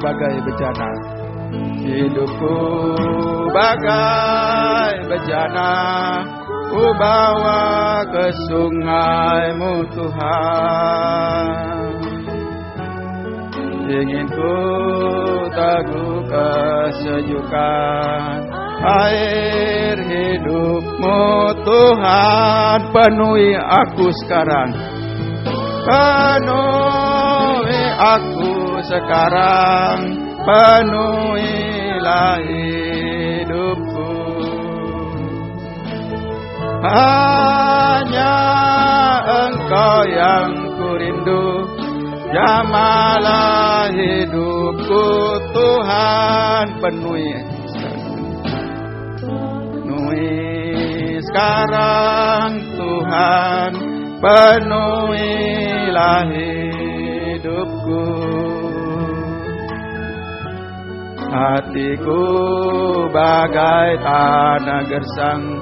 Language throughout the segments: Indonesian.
bagai bejana. Hidupku bagai bejana, ku bawa ke sungai-Mu Tuhan. Ingin ku teguh kesejukan air hidup-Mu Tuhan. Penuhi aku sekarang, penuhi aku sekarang, penuhilah hidupku. Hanya Engkau yang ku rindu, jamalah hidupku Tuhan. Penuhi sekarang Tuhan, penuhilah hidupku. Hatiku bagai tanah gersang,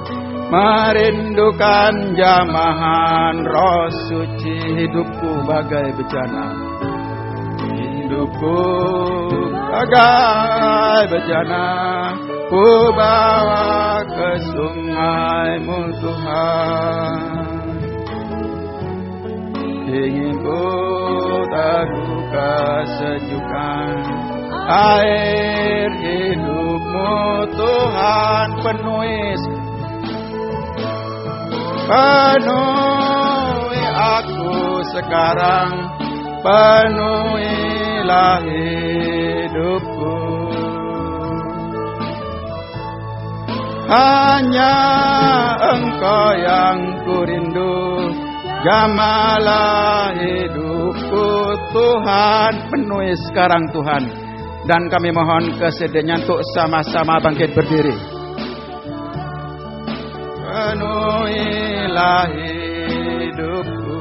merindukan jamahan Roh Suci. Hidupku bagai bejana, hidupku bagai bejana, ku bawa ke sungai-Mu Tuhan. Ingin ku teguh kesejukan air hidup-Mu Tuhan. Penuhi aku sekarang, penuhilah hidupku. Hanya Engkau yang ku rindu, jamalah hidupku Tuhan. Penuhi sekarang Tuhan. Dan kami mohon kesediaan untuk sama-sama bangkit berdiri. Penuhilah hidupku.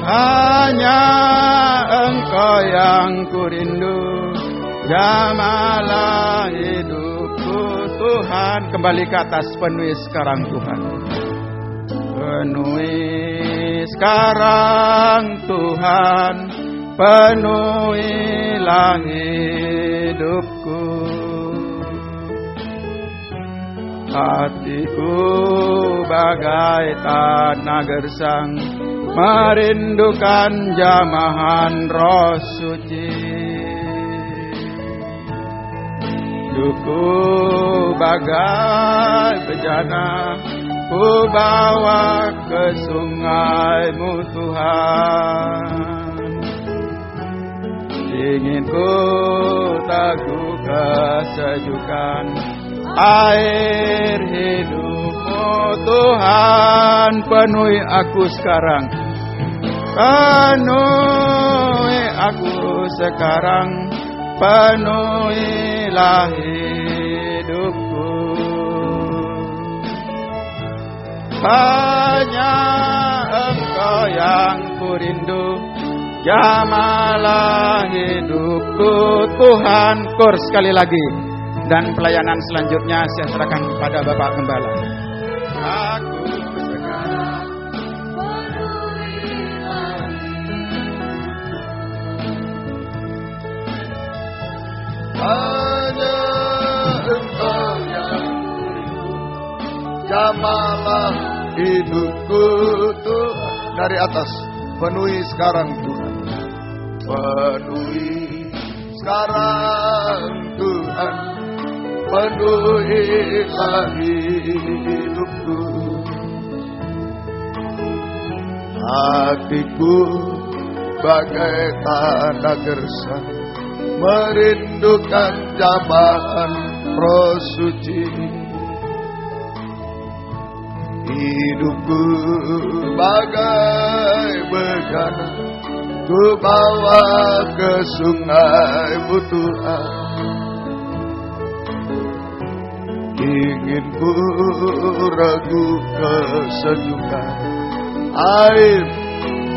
Hanya Engkau yang ku rindu, jamalah hidupku Tuhan. Kembali ke atas, penuhi sekarang Tuhan. Penuhi sekarang Tuhan, penuhilah hidupku. Hatiku bagai tanah gersang, merindukan jamahan Roh Suci. Hidupku bagai bejana, ku bawa ke sungai-Mu Tuhan. Ingin ku teguh kesejukan air hidup-Mu Tuhan. Penuhi aku sekarang, penuhi aku sekarang, penuhilah hidupku. Hanya Engkau yang ku rindu, jamalah hidupku Tuhan. Kor sekali lagi. Dan pelayanan selanjutnya saya serahkan pada Bapak Gembala. Aku sekarang hanya Engkau yang ku rindu, jamalah hidupku Tuhan. Dari atas, penuhi sekarang Tuhan. Penuhi sekarang Tuhan, penuhilah hidupku. Hatiku bagai tanah gersang, merindukan jamahan Roh Suci. Hidupku bagai bejana, ku bawa ke sungai-Mu Tuhan. Ingin ku ragu kesejukan air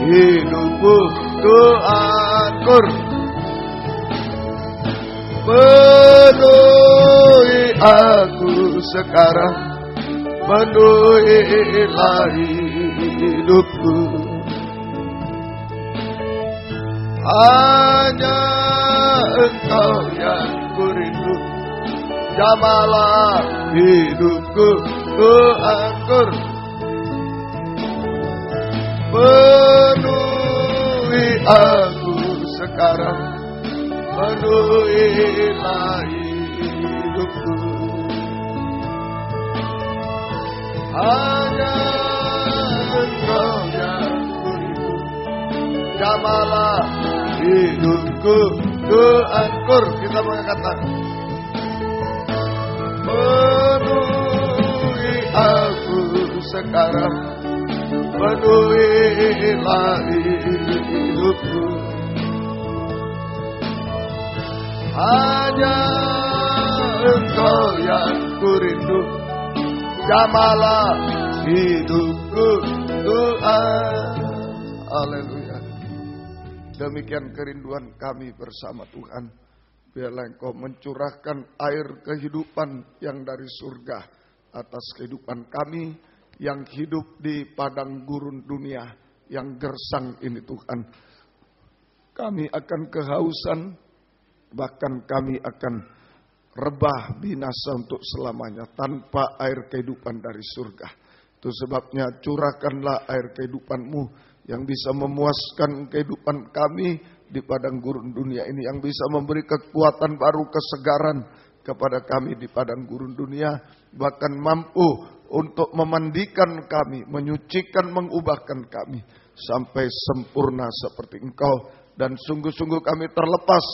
hidupku Tuhan. Kur penuhi aku sekarang, penuhilah hidupku. hanya Engkau yang ku rindu. Jamalah hidupku, Tuhanku. Penuhi aku sekarang, penuhilah hidupku. Hanya Engkau yang ku rindu. Jamalah hidupku, Tuhanku. Kita mengatakan, penuhi aku sekarang, penuhilah hidupku. Hanya Engkau yang ku rindu. Jamalah hidupku, Tuhan. Haleluya. Demikian kerinduan kami bersama Tuhan. Biarlah Engkau mencurahkan air kehidupan yang dari surga atas kehidupan kami yang hidup di padang gurun dunia yang gersang ini Tuhan. Kami akan kehausan, bahkan kami akan rebah binasa untuk selamanya tanpa air kehidupan dari surga. Itu sebabnya curahkanlah air kehidupan-Mu yang bisa memuaskan kehidupan kami di padang gurun dunia ini, yang bisa memberi kekuatan baru, kesegaran kepada kami di padang gurun dunia, bahkan mampu untuk memandikan kami, menyucikan, mengubahkan kami sampai sempurna seperti Engkau. Dan sungguh-sungguh kami terlepas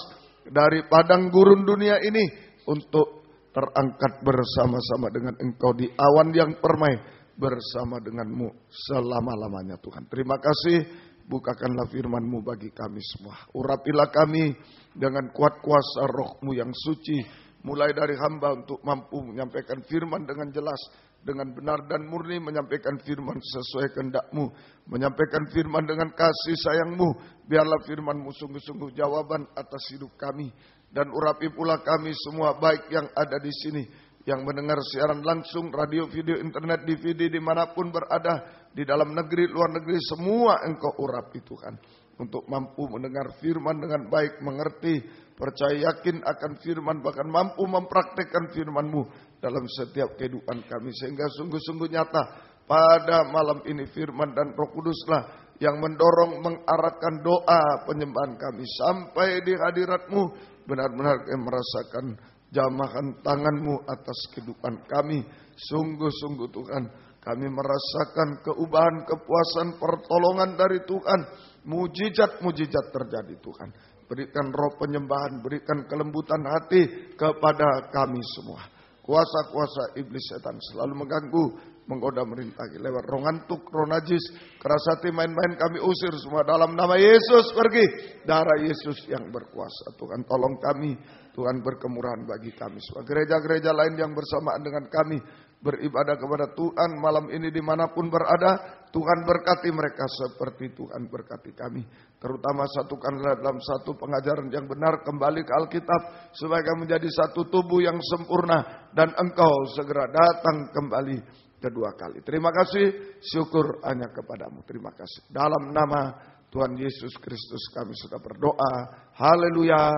dari padang gurun dunia ini untuk terangkat bersama-sama dengan Engkau di awan yang permai bersama dengan-Mu selama-lamanya Tuhan. Terima kasih. Bukakanlah firman-Mu bagi kami semua. Urapilah kami dengan kuat kuasa Roh-Mu yang suci. Mulai dari hamba untuk mampu menyampaikan firman dengan jelas, dengan benar dan murni, menyampaikan firman sesuai kehendak-Mu, menyampaikan firman dengan kasih sayang-Mu. Biarlah firman-Mu sungguh-sungguh jawaban atas hidup kami. Dan urapi pula kami semua, baik yang ada di sini, yang mendengar siaran langsung, radio, video, internet, DVD, dimanapun berada, di dalam negeri, luar negeri, semua Engkau urapi Tuhan. Untuk mampu mendengar firman dengan baik, mengerti, percaya yakin akan firman, bahkan mampu mempraktikkan firman-Mu dalam setiap kehidupan kami. Sehingga sungguh-sungguh nyata pada malam ini firman dan Roh Kuduslah yang mendorong, mengarahkan doa penyembahan kami sampai di hadirat-Mu. Benar-benar kami merasakan jamahan tangan-Mu atas kehidupan kami. Sungguh-sungguh Tuhan, kami merasakan keubahan, kepuasan, pertolongan dari Tuhan. Mujizat-mujizat terjadi Tuhan. Berikan roh penyembahan, berikan kelembutan hati kepada kami semua. Kuasa-kuasa iblis setan selalu mengganggu, menggoda, merintangi lewat roh ngantuk, roh najis, keras hati, main-main kami usir semua dalam nama Yesus. Pergi, darah Yesus yang berkuasa. Tuhan tolong kami, Tuhan berkemurahan bagi kami semua. Gereja-gereja lain yang bersamaan dengan kami beribadah kepada Tuhan malam ini dimanapun berada, Tuhan berkati mereka seperti Tuhan berkati kami. Terutama satukanlah dalam satu pengajaran yang benar, kembali ke Alkitab supaya kami menjadi satu tubuh yang sempurna dan Engkau segera datang kembali kedua kali. Terima kasih, syukur hanya kepadamu. Terima kasih. Dalam nama Tuhan Yesus Kristus kami sudah berdoa. Haleluya.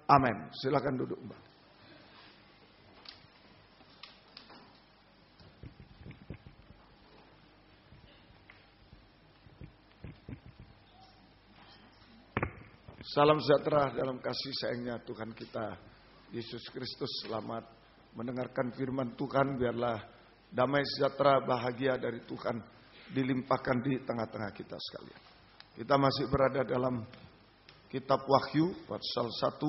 Amin. Silakan duduk, Mbak. Salam sejahtera dalam kasih sayangnya Tuhan kita Yesus Kristus. Selamat mendengarkan firman Tuhan. Biarlah damai sejahtera, bahagia dari Tuhan dilimpahkan di tengah-tengah kita sekalian. Kita masih berada dalam Kitab Wahyu pasal 1.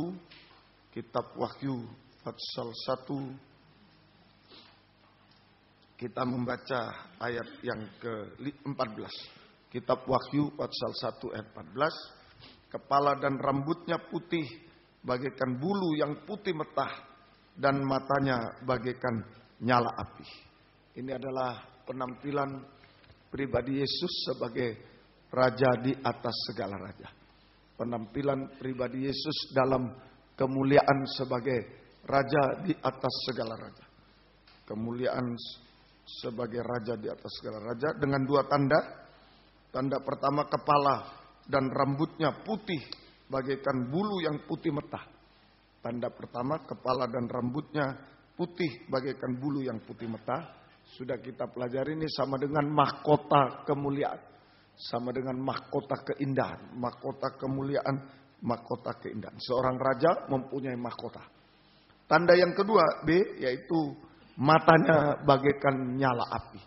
Kitab Wahyu pasal 1. Kita membaca ayat yang ke-14. Kitab Wahyu pasal 1 ayat 14. Kepala dan rambutnya putih bagaikan bulu yang putih metah, dan matanya bagaikan nyala api. Ini adalah penampilan pribadi Yesus sebagai Raja di atas segala raja. Penampilan pribadi Yesus dalam kemuliaan sebagai Raja di atas segala raja. Kemuliaan sebagai Raja di atas segala raja dengan dua tanda. Tanda pertama, kepala dan rambutnya putih bagaikan bulu yang putih metah. Tanda pertama, kepala dan rambutnya putih bagaikan bulu yang putih metah. Sudah kita pelajari, ini sama dengan mahkota kemuliaan. Sama dengan mahkota keindahan, mahkota kemuliaan, mahkota keindahan. Seorang raja mempunyai mahkota. Tanda yang kedua, B, yaitu matanya bagaikan nyala api.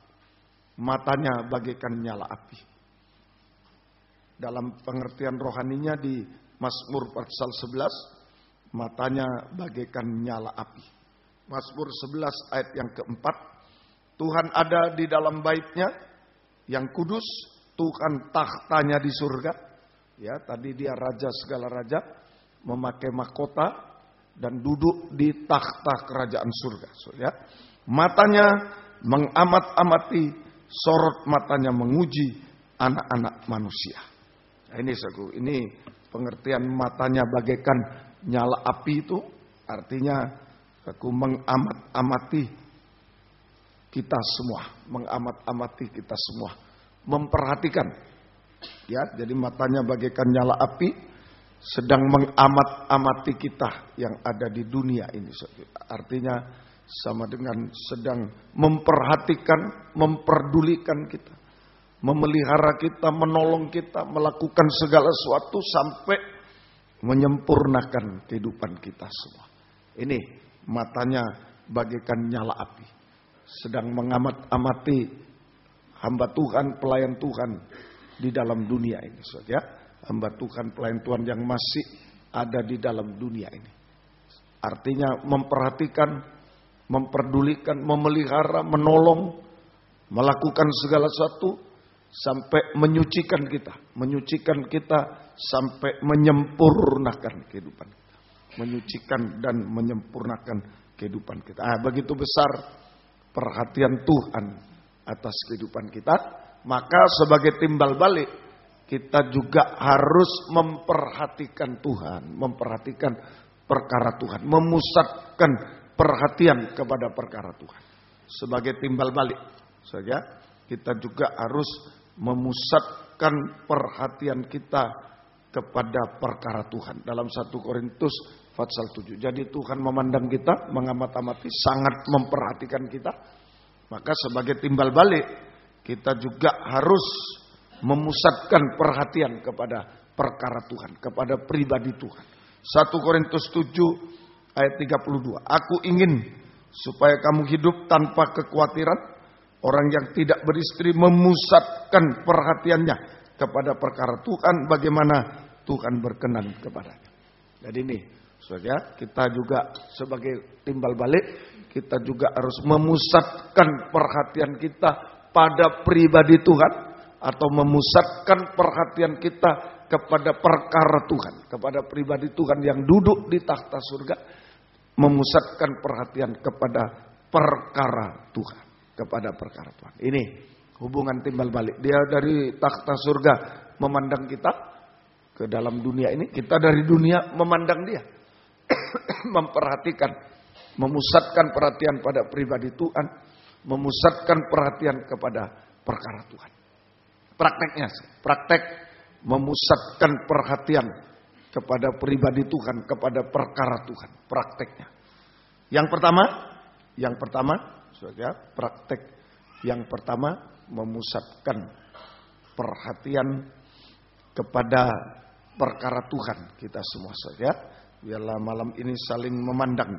Matanya bagaikan nyala api. Dalam pengertian rohaninya di Mazmur pasal 11, matanya bagaikan nyala api. Mazmur 11 ayat yang keempat, Tuhan ada di dalam baitnya yang kudus, Tuhan tahtanya di surga. Ya, tadi dia raja segala raja, memakai mahkota dan duduk di takhta kerajaan surga. So, ya. Matanya mengamat-amati, sorot matanya menguji anak-anak manusia. Nah, ini pengertian matanya bagaikan nyala api itu artinya aku mengamat-amati kita semua, mengamat-amati kita semua, memperhatikan. Ya, jadi matanya bagaikan nyala api, sedang mengamat-amati kita yang ada di dunia ini. Artinya sama dengan sedang memperhatikan, memperdulikan kita, memelihara kita, menolong kita, melakukan segala sesuatu sampai menyempurnakan kehidupan kita semua. Ini matanya bagaikan nyala api, sedang mengamat-amati hamba Tuhan, pelayan Tuhan di dalam dunia ini, saudara. Hamba Tuhan, pelayan Tuhan yang masih ada di dalam dunia ini. Artinya memperhatikan, memperdulikan, memelihara, menolong, melakukan segala sesuatu sampai menyucikan kita sampai menyempurnakan kehidupan kita. Menyucikan dan menyempurnakan kehidupan kita. Begitu besar perhatian Tuhan atas kehidupan kita, maka sebagai timbal balik kita juga harus memperhatikan Tuhan, memperhatikan perkara Tuhan, memusatkan perhatian kepada perkara Tuhan. Sebagai timbal balik saja, kita juga harus memusatkan perhatian kita kepada perkara Tuhan. Dalam 1 Korintus pasal 7. Jadi Tuhan memandang kita, mengamat-amati, sangat memperhatikan kita. Maka sebagai timbal balik, kita juga harus memusatkan perhatian kepada perkara Tuhan, kepada pribadi Tuhan. 1 Korintus 7 ayat 32. Aku ingin supaya kamu hidup tanpa kekhawatiran. Orang yang tidak beristri memusatkan perhatiannya kepada perkara Tuhan, bagaimana Tuhan berkenan kepadanya. Jadi ini, saudara, kita juga sebagai timbal balik, kita juga harus memusatkan perhatian kita pada pribadi Tuhan, atau memusatkan perhatian kita kepada perkara Tuhan, kepada pribadi Tuhan yang duduk di takhta surga, memusatkan perhatian kepada perkara Tuhan, kepada perkara Tuhan. Ini hubungan timbal balik. Dia dari takhta surga memandang kita ke dalam dunia ini, kita dari dunia memandang dia. Memperhatikan, memusatkan perhatian pada pribadi Tuhan, memusatkan perhatian kepada perkara Tuhan. Prakteknya, praktek memusatkan perhatian kepada pribadi Tuhan, kepada perkara Tuhan. Prakteknya. Yang pertama, saudara, praktek yang pertama memusatkan perhatian kepada perkara Tuhan kita semua, saudara. Biarlah malam ini saling memandang,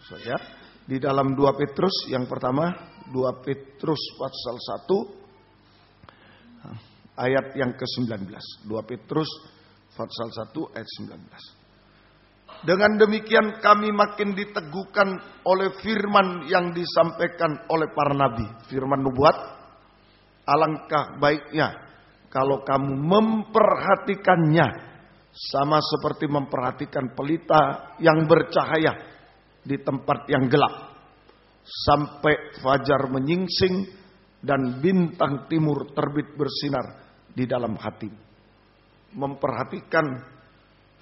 saudara. Di dalam 2 Petrus yang pertama, 2 Petrus pasal 1 ayat yang ke-19. 2 Petrus pasal 1 ayat 19. Dengan demikian kami makin diteguhkan oleh firman yang disampaikan oleh para nabi. Firman nubuat. Alangkah baiknya kalau kamu memperhatikannya sama seperti memperhatikan pelita yang bercahaya di tempat yang gelap. Sampai fajar menyingsing dan bintang timur terbit bersinar di dalam hati. Memperhatikan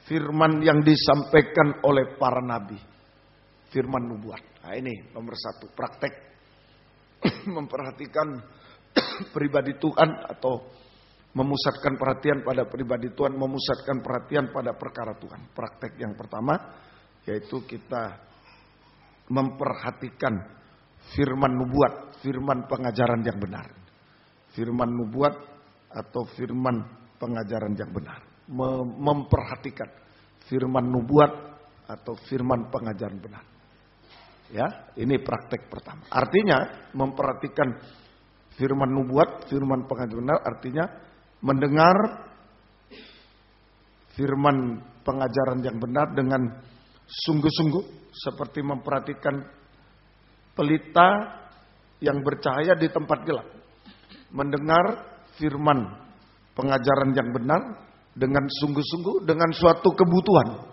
firman yang disampaikan oleh para nabi. Firman nubuat. Nah, ini nomor 1, praktek. Memperhatikan pribadi Tuhan atau Memusatkan perhatian pada pribadi Tuhan, memusatkan perhatian pada perkara Tuhan. Praktek yang pertama yaitu kita memperhatikan firman nubuat, firman pengajaran yang benar. Firman nubuat atau firman pengajaran yang benar. Memperhatikan firman nubuat atau firman pengajaran benar. Ya, ini praktek pertama. Artinya memperhatikan firman nubuat, firman pengajaran benar artinya mendengar firman pengajaran yang benar dengan sungguh-sungguh seperti memperhatikan pelita yang bercahaya di tempat gelap. Mendengar firman pengajaran yang benar dengan sungguh-sungguh dengan suatu kebutuhan.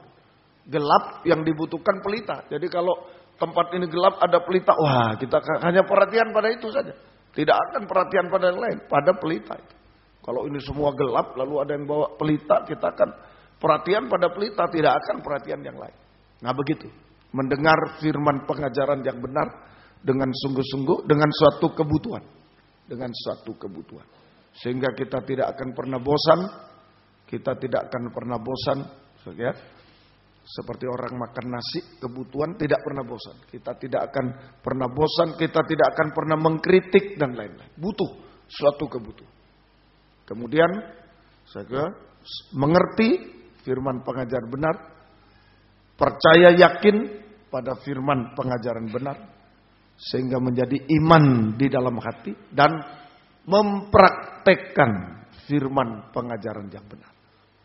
Gelap yang dibutuhkan pelita. Jadi kalau tempat ini gelap ada pelita, wah kita hanya perhatian pada itu saja. Tidak akan perhatian pada yang lain, pada pelita itu. Kalau ini semua gelap lalu ada yang bawa pelita, kita akan perhatian pada pelita, tidak akan perhatian yang lain. Nah begitu, mendengar firman pengajaran yang benar dengan sungguh-sungguh, dengan suatu kebutuhan. Dengan suatu kebutuhan. Sehingga kita tidak akan pernah bosan, kita tidak akan pernah bosan, ya. Seperti orang makan nasi, kebutuhan tidak pernah bosan. Kita tidak akan pernah bosan, kita tidak akan pernah mengkritik dan lain-lain. Butuh suatu kebutuhan. Kemudian saya mengerti firman pengajaran benar, percaya yakin pada firman pengajaran benar, sehingga menjadi iman di dalam hati dan mempraktekkan firman pengajaran yang benar.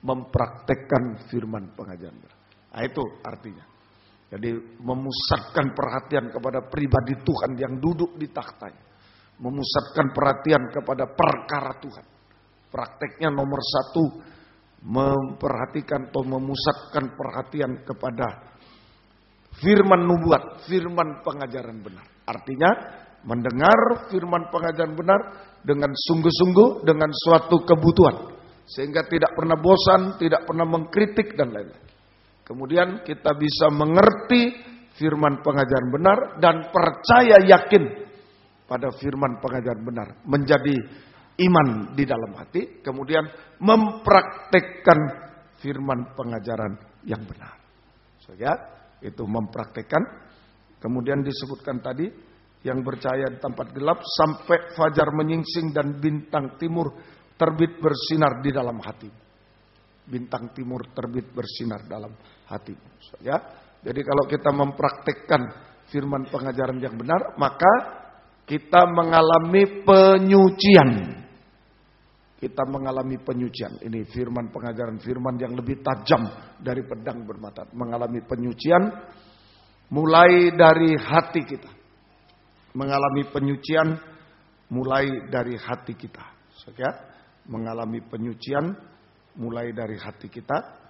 Mempraktekkan firman pengajaran benar. Nah, itu artinya. Jadi memusatkan perhatian kepada pribadi Tuhan yang duduk di takhtanya. Memusatkan perhatian kepada perkara Tuhan. Prakteknya nomor 1, memperhatikan atau memusatkan perhatian kepada firman nubuat, firman pengajaran benar. Artinya mendengar firman pengajaran benar dengan sungguh-sungguh, dengan suatu kebutuhan. Sehingga tidak pernah bosan, tidak pernah mengkritik dan lain-lain. Kemudian kita bisa mengerti firman pengajaran benar dan percaya yakin pada firman pengajaran benar. Menjadi iman di dalam hati. Kemudian mempraktekkan firman pengajaran yang benar. So, ya, itu mempraktekkan. Kemudian disebutkan tadi yang bercahaya di tempat gelap sampai fajar menyingsing dan bintang timur terbit bersinar di dalam hatimu. Bintang timur terbit bersinar dalam hatimu. Ya, jadi kalau kita mempraktekkan firman pengajaran yang benar, maka kita mengalami penyucian. Kita mengalami penyucian. Ini firman pengajaran, firman yang lebih tajam dari pedang bermata. Mengalami penyucian mulai dari hati kita. Mengalami penyucian mulai dari hati kita. Ya, mengalami penyucian mulai dari hati kita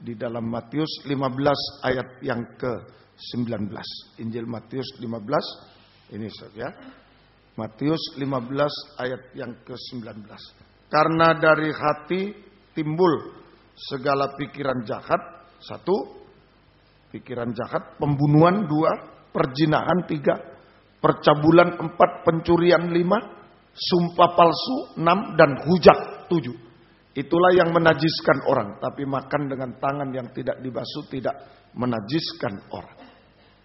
di dalam Matius 15 ayat yang ke-19. Injil Matius 15 ini ya. Matius 15 ayat yang ke-19. Karena dari hati timbul segala pikiran jahat. 1, pikiran jahat, pembunuhan 2, perzinahan 3, percabulan 4, pencurian 5, sumpah palsu 6 dan hujat 7. Itulah yang menajiskan orang, tapi makan dengan tangan yang tidak dibasuh tidak menajiskan orang.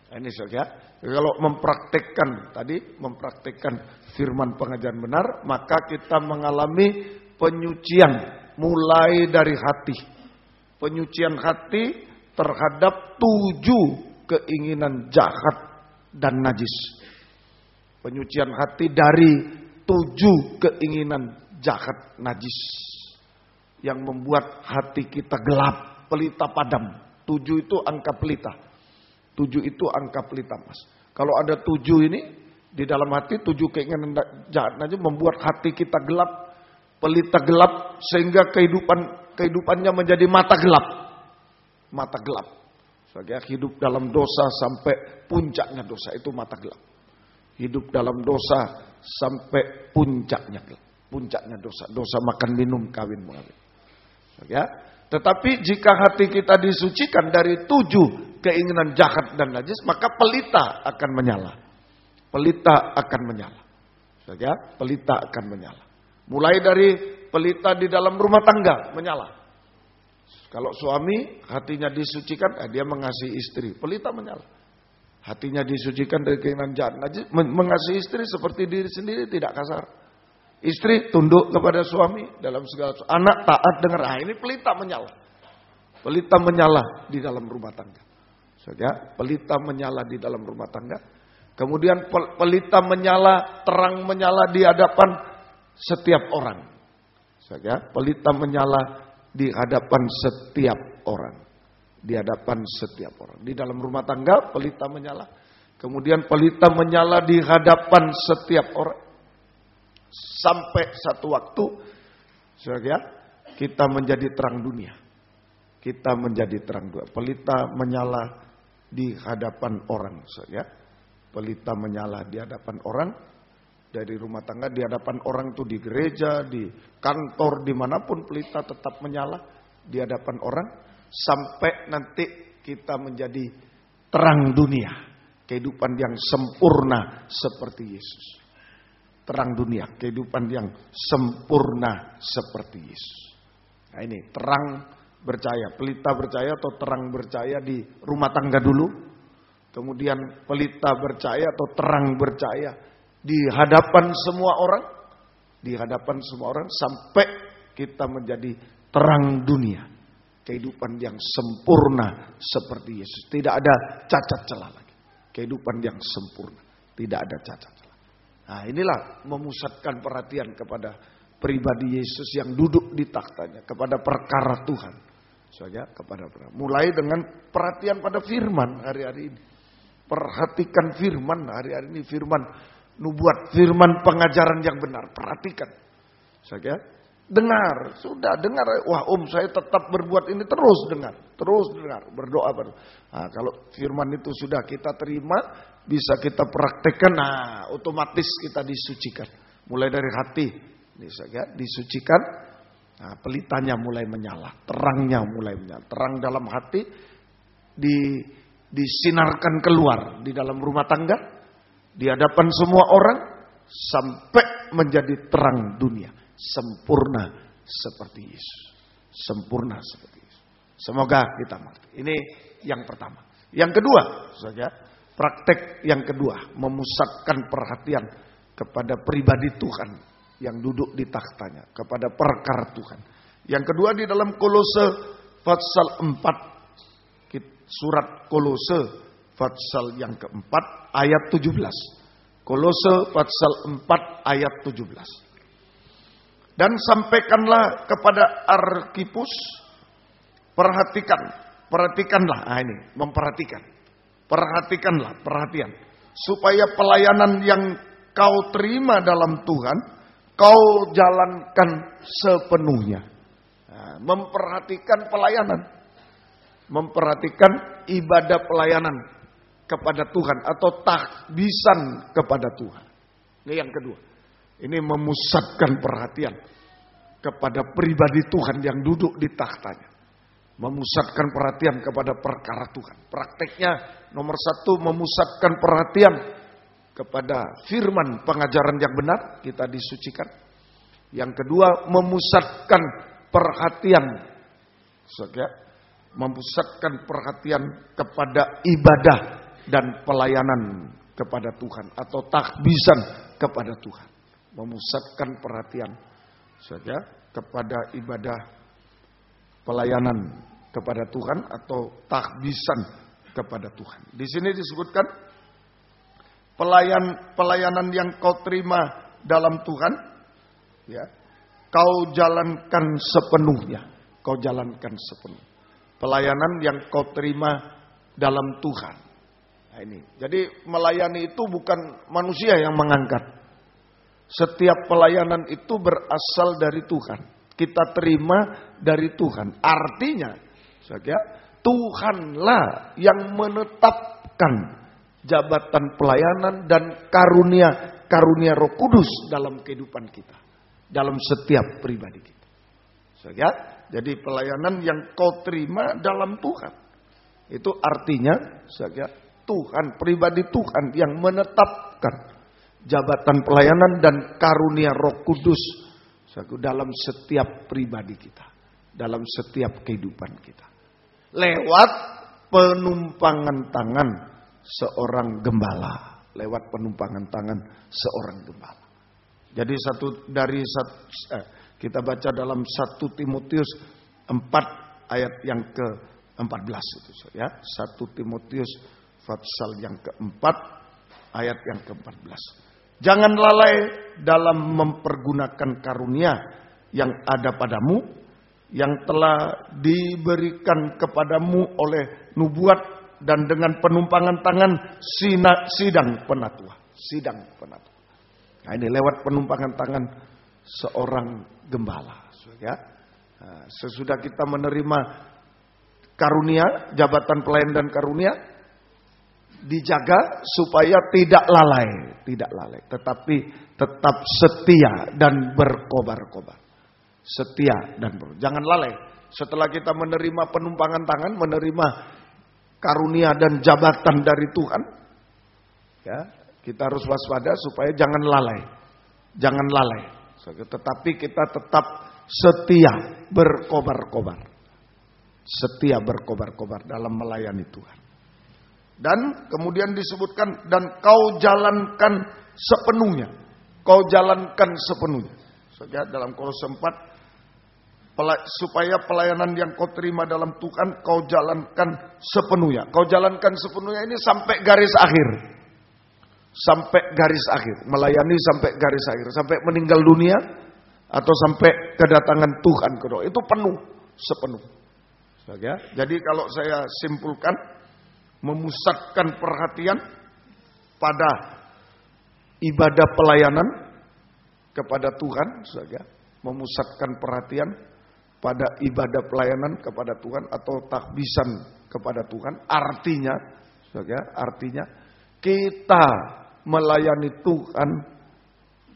Nah, ini saja. Kalau mempraktekkan tadi, mempraktekkan firman pengajaran benar, maka kita mengalami penyucian mulai dari hati. Penyucian hati terhadap 7 keinginan jahat dan najis. Penyucian hati dari 7 keinginan jahat najis. Yang membuat hati kita gelap, pelita padam. 7 itu angka pelita. 7 itu angka pelita, Mas. Kalau ada 7 ini di dalam hati, 7 keinginan jahat aja membuat hati kita gelap, pelita gelap, sehingga kehidupannya menjadi mata gelap. Mata gelap. Sebagai hidup dalam dosa sampai puncaknya dosa, itu mata gelap. Hidup dalam dosa sampai puncaknya gelap. Puncaknya dosa. Dosa makan minum, kawin mengawin. Ya, tetapi jika hati kita disucikan dari 7 keinginan jahat dan najis, maka pelita akan menyala. Pelita akan menyala. Ya, pelita akan menyala. Mulai dari pelita di dalam rumah tangga menyala. Kalau suami hatinya disucikan, dia mengasihi istri, pelita menyala. Hatinya disucikan dari keinginan jahat, mengasihi istri seperti diri sendiri, tidak kasar. Istri tunduk kepada suami dalam segala sesuatu. Anak taat dengar. Ini pelita menyala. Pelita menyala di dalam rumah tangga. Ya, pelita menyala di dalam rumah tangga. Kemudian pelita menyala, terang menyala di hadapan setiap orang. Ya, pelita menyala di hadapan setiap orang. Di hadapan setiap orang. Di dalam rumah tangga pelita menyala. Kemudian pelita menyala di hadapan setiap orang. Sampai satu waktu, ya, kita menjadi terang dunia. Kita menjadi terang dunia. Pelita menyala di hadapan orang, ya. Pelita menyala di hadapan orang, dari rumah tangga, di hadapan orang itu di gereja, di kantor, dimanapun pelita tetap menyala di hadapan orang, sampai nanti kita menjadi terang dunia, kehidupan yang sempurna seperti Yesus. Terang dunia, kehidupan yang sempurna seperti Yesus. Nah ini terang bercahaya, pelita bercahaya atau terang bercahaya di rumah tangga dulu. Kemudian pelita bercahaya atau terang bercahaya di hadapan semua orang. Di hadapan semua orang sampai kita menjadi terang dunia. Kehidupan yang sempurna seperti Yesus. Tidak ada cacat celah lagi. Kehidupan yang sempurna. Tidak ada cacat celah. Nah inilah memusatkan perhatian kepada pribadi Yesus yang duduk di takhtanya. Kepada perkara Tuhan. Saja kepada mulai dengan perhatian pada firman hari-hari ini. Perhatikan firman hari-hari ini. Firman nubuat, firman pengajaran yang benar. Perhatikan. Saja dengar, sudah dengar. Wah saya tetap berbuat ini, terus dengar. Terus dengar, berdoa. Nah, kalau firman itu sudah kita terima, bisa kita praktekkan, nah otomatis kita disucikan. Mulai dari hati, saja disucikan. Nah, pelitanya mulai menyala, terangnya mulai menyala. Terang dalam hati disinarkan keluar di dalam rumah tangga, di hadapan semua orang, sampai menjadi terang dunia. Sempurna seperti Yesus. Sempurna seperti Yesus. Semoga kita mengerti. Ini yang pertama. Yang kedua, saja praktek yang kedua, memusatkan perhatian kepada pribadi Tuhan yang duduk di takhtanya, kepada perkara Tuhan. Yang kedua di dalam Kolose pasal 4, surat Kolose pasal yang keempat ayat 17. Kolose pasal 4 ayat 17. Dan sampaikanlah kepada Arkipus, perhatikanlah, ini memperhatikan. Perhatian. Supaya pelayanan yang kau terima dalam Tuhan, kau jalankan sepenuhnya. Nah, memperhatikan pelayanan. Memperhatikan ibadah pelayanan kepada Tuhan atau tahbisan kepada Tuhan. Ini yang kedua. Ini memusatkan perhatian kepada pribadi Tuhan yang duduk di takhtanya. Memusatkan perhatian kepada perkara Tuhan. Prakteknya nomor satu, memusatkan perhatian kepada firman pengajaran yang benar, kita disucikan. Yang kedua, memusatkan perhatian. Memusatkan perhatian kepada ibadah dan pelayanan kepada Tuhan. Atau tahbisan kepada Tuhan. Memusatkan perhatian saja kepada ibadah pelayanan kepada Tuhan atau tahbisan kepada Tuhan. Di sini disebutkan pelayanan yang kau terima dalam Tuhan, ya, kau jalankan sepenuhnya. Kau jalankan sepenuhnya. Pelayanan yang kau terima dalam Tuhan. Nah ini. Jadi melayani itu bukan manusia yang mengangkat. Setiap pelayanan itu berasal dari Tuhan. Kita terima dari Tuhan. Artinya, saja Tuhanlah yang menetapkan jabatan pelayanan dan karunia Roh Kudus dalam kehidupan kita, dalam setiap pribadi kita. Saja, jadi pelayanan yang kau terima dalam Tuhan. Itu artinya, saja Tuhan, pribadi Tuhan yang menetapkan jabatan pelayanan dan karunia Roh Kudus Dalam setiap pribadi kita, dalam setiap kehidupan kita, lewat penumpangan tangan seorang gembala, Jadi kita baca dalam 1 Timotius 4 ayat yang ke-14 itu ya. 1 Timotius pasal yang ke-4 ayat yang ke-14. Jangan lalai dalam mempergunakan karunia yang ada padamu, yang telah diberikan kepadamu oleh nubuat dan dengan penumpangan tangan sidang penatua. Nah, ini lewat penumpangan tangan seorang gembala. Ya. Sesudah kita menerima karunia, jabatan pelayan dan karunia, dijaga supaya tidak lalai, tetapi tetap setia dan berkobar-kobar. Jangan lalai. Setelah kita menerima penumpangan tangan, menerima karunia dan jabatan dari Tuhan, ya, kita harus waspada supaya jangan lalai. Tetapi kita tetap setia berkobar-kobar dalam melayani Tuhan. Dan kemudian disebutkan, dan kau jalankan sepenuhnya. Dalam Kolose 4, supaya pelayanan yang kau terima dalam Tuhan kau jalankan sepenuhnya. Kau jalankan sepenuhnya ini sampai garis akhir. Melayani sampai garis akhir. Sampai meninggal dunia atau sampai kedatangan Tuhan kedua. Itu sepenuh. Jadi kalau saya simpulkan, memusatkan perhatian pada ibadah pelayanan kepada Tuhan, memusatkan perhatian pada ibadah pelayanan kepada Tuhan atau tahbisan kepada Tuhan. Artinya kita melayani Tuhan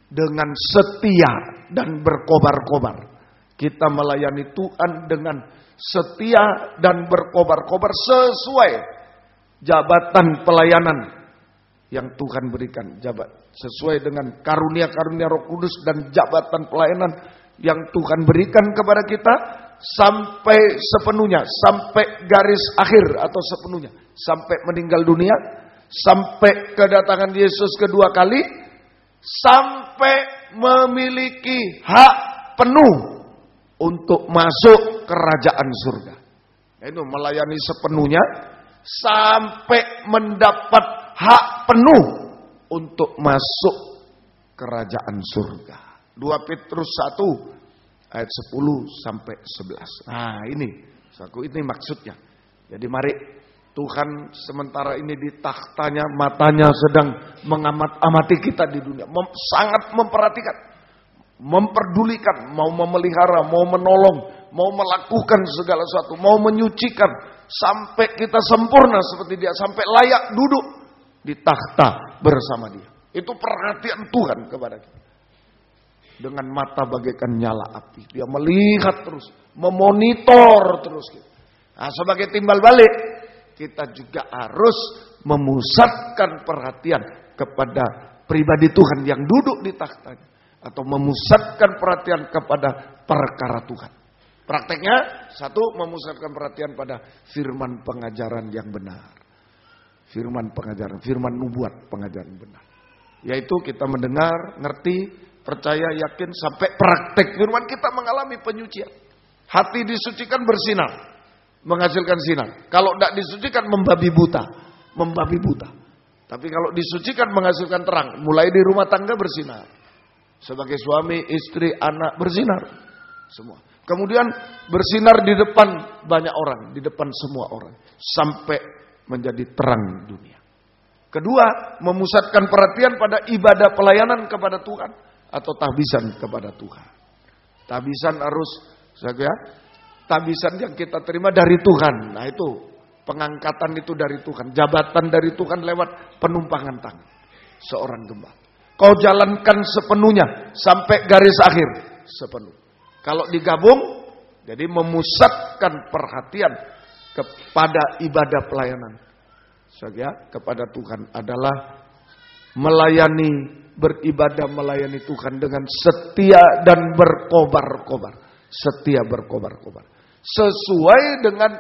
dengan setia dan berkobar-kobar. Kita melayani Tuhan dengan setia dan berkobar-kobar sesuai jabatan pelayanan yang Tuhan berikan, sesuai dengan karunia-karunia Roh Kudus dan jabatan pelayanan yang Tuhan berikan kepada kita sampai sepenuhnya, sampai garis akhir atau sepenuhnya, sampai meninggal dunia, sampai kedatangan Yesus kedua kali, sampai memiliki hak penuh untuk masuk kerajaan surga. Itu melayani sepenuhnya sampai mendapat hak penuh untuk masuk kerajaan surga. 2 Petrus 1 ayat 10 sampai 11. Nah, ini maksudnya. Jadi mari, Tuhan sementara ini di takhtanya, matanya sedang mengamati kita di dunia. Sangat memperhatikan, memperdulikan, mau memelihara, mau menolong, mau melakukan segala sesuatu, mau menyucikan sampai kita sempurna seperti Dia, sampai layak duduk di takhta bersama Dia. Itu perhatian Tuhan kepada kita. Dengan mata bagaikan nyala api, Dia melihat terus, memonitor terus. Nah, sebagai timbal balik, kita juga harus memusatkan perhatian kepada pribadi Tuhan yang duduk di takhtanya, atau memusatkan perhatian kepada perkara Tuhan. Prakteknya, 1, memusatkan perhatian pada firman pengajaran yang benar. Firman nubuat pengajaran benar. Yaitu kita mendengar, ngerti, percaya, yakin, sampai praktek firman kita mengalami penyucian. Hati disucikan bersinar, menghasilkan sinar. Kalau tidak disucikan membabi buta. Tapi kalau disucikan menghasilkan terang. Mulai di rumah tangga bersinar. Sebagai suami, istri, anak bersinar. Semua. Kemudian bersinar di depan banyak orang, di depan semua orang, sampai menjadi terang dunia. Kedua, memusatkan perhatian pada ibadah pelayanan kepada Tuhan atau tahbisan kepada Tuhan. Tahbisan harus, tahbisan yang kita terima dari Tuhan. Nah itu, pengangkatan itu dari Tuhan, jabatan dari Tuhan lewat penumpangan tangan seorang gembala. Kau jalankan sepenuhnya sampai garis akhir sepenuh. Kalau digabung, jadi memusatkan perhatian kepada ibadah pelayanan kepada Tuhan adalah melayani, beribadah melayani Tuhan dengan setia dan berkobar-kobar. Setia berkobar-kobar. Sesuai dengan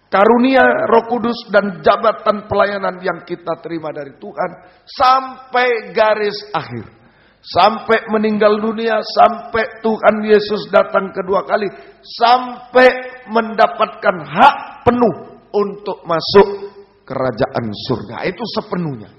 karunia Roh Kudus dan jabatan pelayanan yang kita terima dari Tuhan sampai garis akhir. Sampai meninggal dunia, sampai Tuhan Yesus datang kedua kali, sampai mendapatkan hak penuh untuk masuk kerajaan surga. Itu sepenuhnya.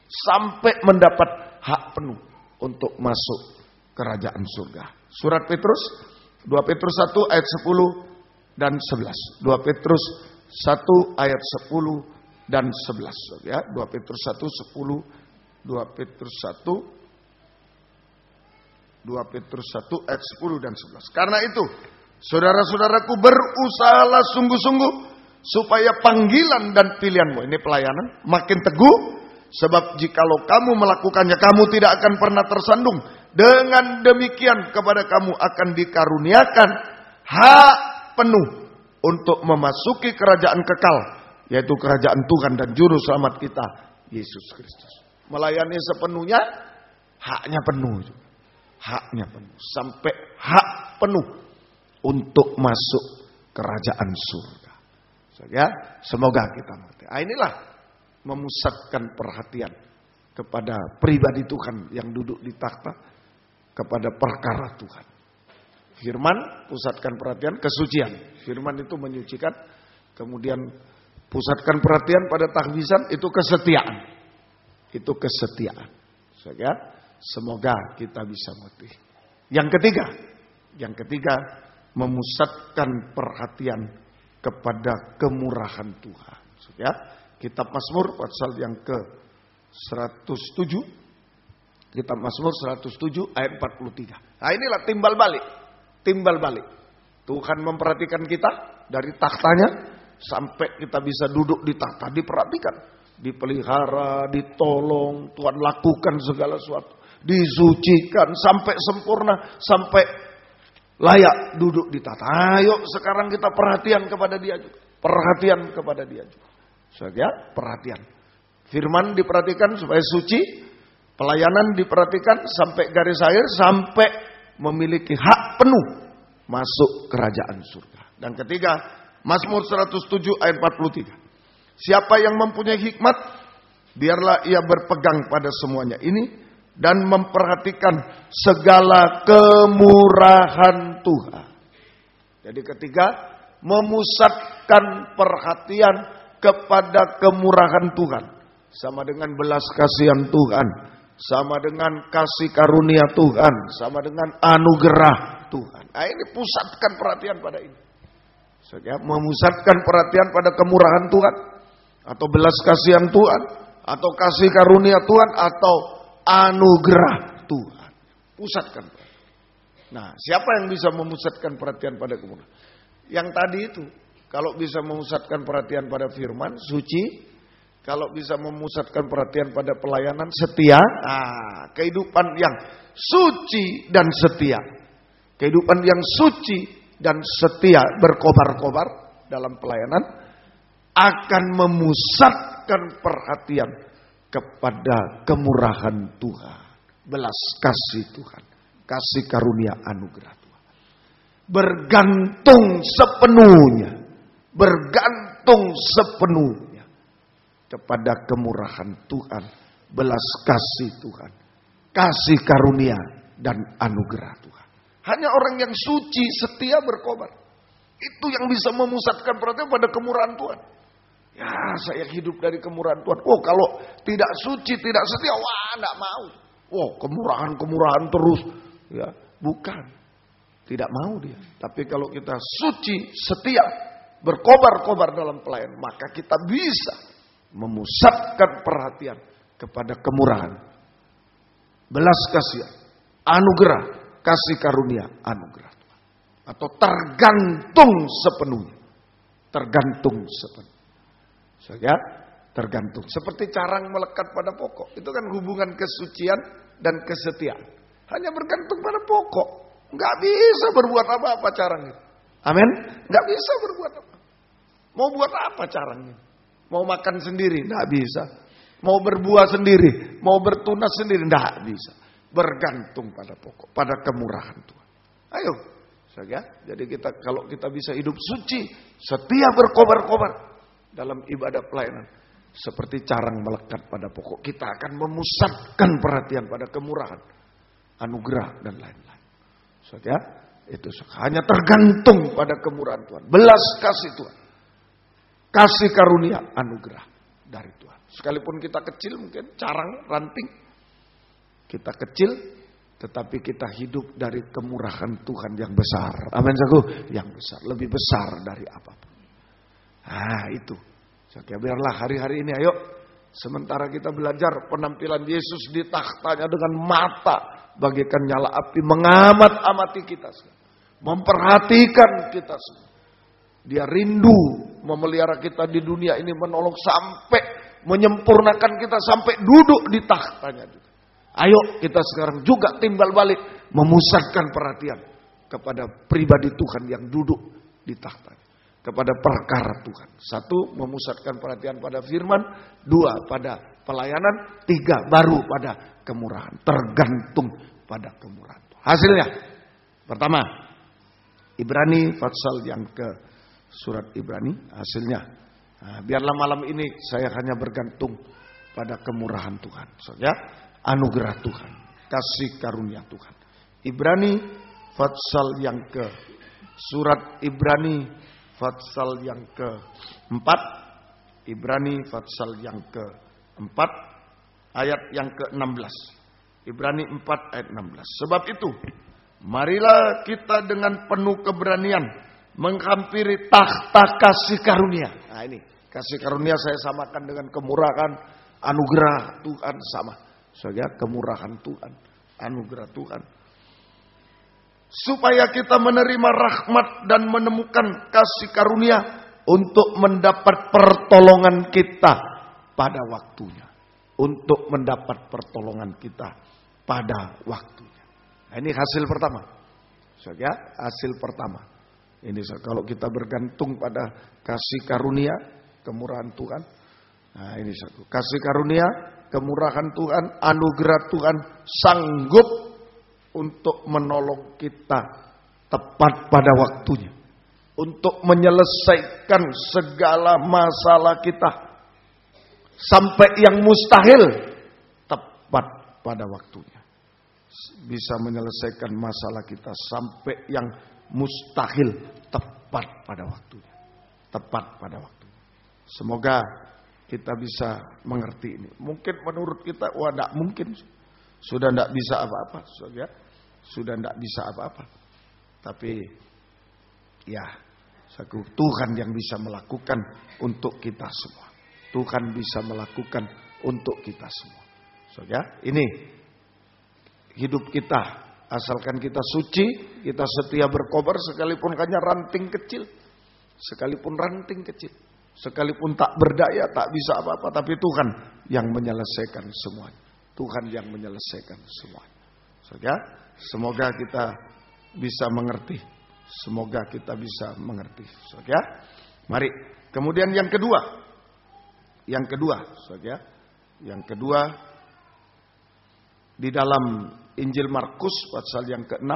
Sampai mendapat hak penuh untuk masuk kerajaan surga. Surat Petrus, 2 Petrus 1 ayat 10 dan 11. 2 Petrus 1 ayat 10 dan 11. Ya, 2 Petrus 1 10, 2 Petrus 1 ayat 10 dan 11. Karena itu, saudara-saudaraku, berusahalah sungguh-sungguh supaya panggilan dan pilihanmu, ini pelayanan, makin teguh. Sebab jikalau kamu melakukannya, kamu tidak akan pernah tersandung. Dengan demikian kepada kamu akan dikaruniakan hak penuh untuk memasuki kerajaan kekal, yaitu kerajaan Tuhan dan Juru Selamat kita, Yesus Kristus. Melayani sepenuhnya, haknya penuh. Haknya penuh. Sampai hak penuh untuk masuk kerajaan surga. Ya, semoga kita mengerti. Inilah memusatkan perhatian kepada pribadi Tuhan yang duduk di takhta, kepada perkara Tuhan. Firman, pusatkan perhatian, kesucian. Firman itu menyucikan. Kemudian pusatkan perhatian pada tahbisan, itu kesetiaan. Itu kesetiaan. Ya, semoga kita bisa mengerti. Yang ketiga, memusatkan perhatian kepada kemurahan Tuhan. Ya, Kitab Mazmur pasal yang ke-107. Kitab Mazmur 107 ayat 43. Nah, inilah timbal balik. Tuhan memperhatikan kita dari takhtanya sampai kita bisa duduk di takhta, diperhatikan, dipelihara, ditolong, Tuhan lakukan segala sesuatu, disucikan sampai sempurna, sampai layak duduk di takhta. Ayo sekarang kita perhatian kepada Dia juga. Perhatian kepada Dia juga. Saja perhatian. Firman diperhatikan supaya suci, pelayanan diperhatikan sampai garis akhir, sampai memiliki hak penuh masuk kerajaan surga. Dan ketiga, Mazmur 107 ayat 43. Siapa yang mempunyai hikmat, biarlah ia berpegang pada semuanya ini dan memperhatikan segala kemurahan Tuhan. Jadi ketiga, memusatkan perhatian kepada kemurahan Tuhan. Sama dengan belas kasihan Tuhan, sama dengan kasih karunia Tuhan, sama dengan anugerah Tuhan. Nah, ini pusatkan perhatian pada ini. Ya, memusatkan perhatian pada kemurahan Tuhan, atau belas kasihan Tuhan, atau kasih karunia Tuhan, atau anugerah Tuhan. Pusatkan. Nah, siapa yang bisa memusatkan perhatian pada kemurahan? Yang tadi itu, kalau bisa memusatkan perhatian pada firman, suci. Kalau bisa memusatkan perhatian pada pelayanan, setia. Nah, kehidupan yang suci dan setia. Kehidupan yang suci dan setia, berkobar-kobar dalam pelayanan, akan memusatkan perhatian kepada kemurahan Tuhan, belas kasih Tuhan, kasih karunia anugerah Tuhan. Bergantung sepenuhnya kepada kemurahan Tuhan, belas kasih Tuhan, kasih karunia dan anugerah Tuhan. Hanya orang yang suci, setia, berkobar, itu yang bisa memusatkan perhatian pada kemurahan Tuhan. Ya, saya hidup dari kemurahan Tuhan. Oh, kalau tidak suci, tidak setia, wah, enggak mau. Oh, kemurahan terus. Ya, bukan. Tidak mau dia. Tapi kalau kita suci, setia, berkobar-kobar dalam pelayanan, maka kita bisa memusatkan perhatian kepada kemurahan, belas kasihan, anugerah, kasih karunia, anugerah Tuhan. Atau tergantung sepenuhnya. Ya, tergantung. Seperti carang melekat pada pokok. Itu kan hubungan kesucian dan kesetiaan. Hanya bergantung pada pokok. Nggak bisa berbuat apa-apa carangnya. Amin? Nggak bisa berbuat apa. Mau buat apa carangnya? Mau makan sendiri? Nggak bisa. mau berbuah sendiri, mau bertunas sendiri, tidak bisa. Bergantung pada pokok, pada kemurahan Tuhan. Ayo, jadi kalau kita bisa hidup suci, setia berkobar-kobar dalam ibadah pelayanan, seperti carang melekat pada pokok, kita akan memusatkan perhatian pada kemurahan, anugerah dan lain-lain. Itu hanya tergantung pada kemurahan Tuhan, belas kasih Tuhan, kasih karunia, anugerah dari Tuhan. Sekalipun kita kecil, mungkin carang, ranting, kita kecil, tetapi kita hidup dari kemurahan Tuhan yang besar. Amin, saudaraku, yang besar, lebih besar dari apapun. Itu. Biarlah hari-hari ini, ayo, sementara kita belajar penampilan Yesus di takhtanya dengan mata bagaikan nyala api, mengamat-amati kita, memperhatikan kita semua. Dia rindu memelihara kita di dunia ini, menolong sampai menyempurnakan kita sampai duduk di takhtanya juga. Ayo kita sekarang juga timbal balik, memusatkan perhatian kepada pribadi Tuhan yang duduk di takhtanya, kepada perkara Tuhan. 1, memusatkan perhatian pada firman. 2, pada pelayanan. 3, baru pada kemurahan. Tergantung pada kemurahan. Hasilnya, pertama, Ibrani pasal yang ke surat Ibrani, hasilnya. Biarlah malam ini saya hanya bergantung pada kemurahan Tuhan. Anugerah Tuhan, kasih karunia Tuhan. Ibrani pasal yang ke surat Ibrani pasal yang ke-4, Ibrani pasal yang ke-4 ayat yang ke-16. Ibrani 4 ayat 16. Sebab itu, marilah kita dengan penuh keberanian menghampiri takhta kasih karunia. Ini kasih karunia saya samakan dengan kemurahan, anugerah Tuhan sama. Kemurahan Tuhan, anugerah Tuhan. Supaya kita menerima rahmat dan menemukan kasih karunia untuk mendapat pertolongan kita pada waktunya. Untuk mendapat pertolongan kita pada waktunya. Ini hasil pertama. Hasil pertama. Ini kalau kita bergantung pada kasih karunia, kemurahan Tuhan. Ini satu. Kasih karunia, kemurahan Tuhan, anugerah Tuhan sanggup untuk menolong kita tepat pada waktunya. Untuk menyelesaikan segala masalah kita. Sampai yang mustahil tepat pada waktunya. Bisa menyelesaikan masalah kita sampai yang mustahil tepat pada waktunya. Tepat pada waktunya. Semoga kita bisa mengerti ini. Mungkin menurut kita, tidak mungkin. Sudah tidak bisa apa-apa. Sudah tidak bisa apa-apa. Tapi, Tuhan yang bisa melakukan untuk kita semua. Tuhan bisa melakukan untuk kita semua. Ini hidup kita. Asalkan kita suci, kita setia berkobar sekalipun hanya ranting kecil. Sekalipun ranting kecil. Sekalipun tak berdaya, tak bisa apa-apa. Tapi Tuhan yang menyelesaikan semuanya. Tuhan yang menyelesaikan semuanya. Semoga kita bisa mengerti. Semoga kita bisa mengerti. Mari. Kemudian yang kedua. Yang kedua. Di dalam Injil Markus pasal yang ke-6.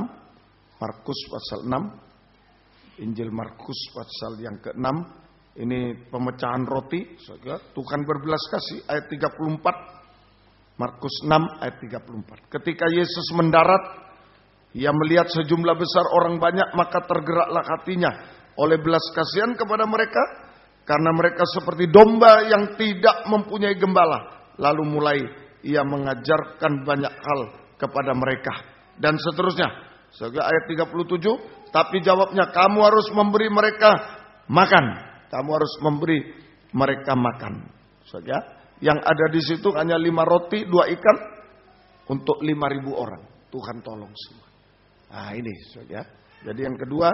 Markus pasal 6. Injil Markus pasal yang ke-6. Ini pemecahan roti. Tuhan berbelas kasih ayat 34. Markus 6 ayat 34. Ketika Yesus mendarat, ia melihat sejumlah besar orang banyak, maka tergeraklah hatinya oleh belas kasihan kepada mereka, karena mereka seperti domba yang tidak mempunyai gembala. Lalu mulai ia mengajarkan banyak hal kepada mereka. Dan seterusnya. Ayat 37. Tapi jawabnya, kamu harus memberi mereka makan. Kamu harus memberi mereka makan. Yang ada di situ hanya 5 roti, 2 ikan. Untuk 5.000 orang. Tuhan tolong semua. Ini. Jadi yang kedua.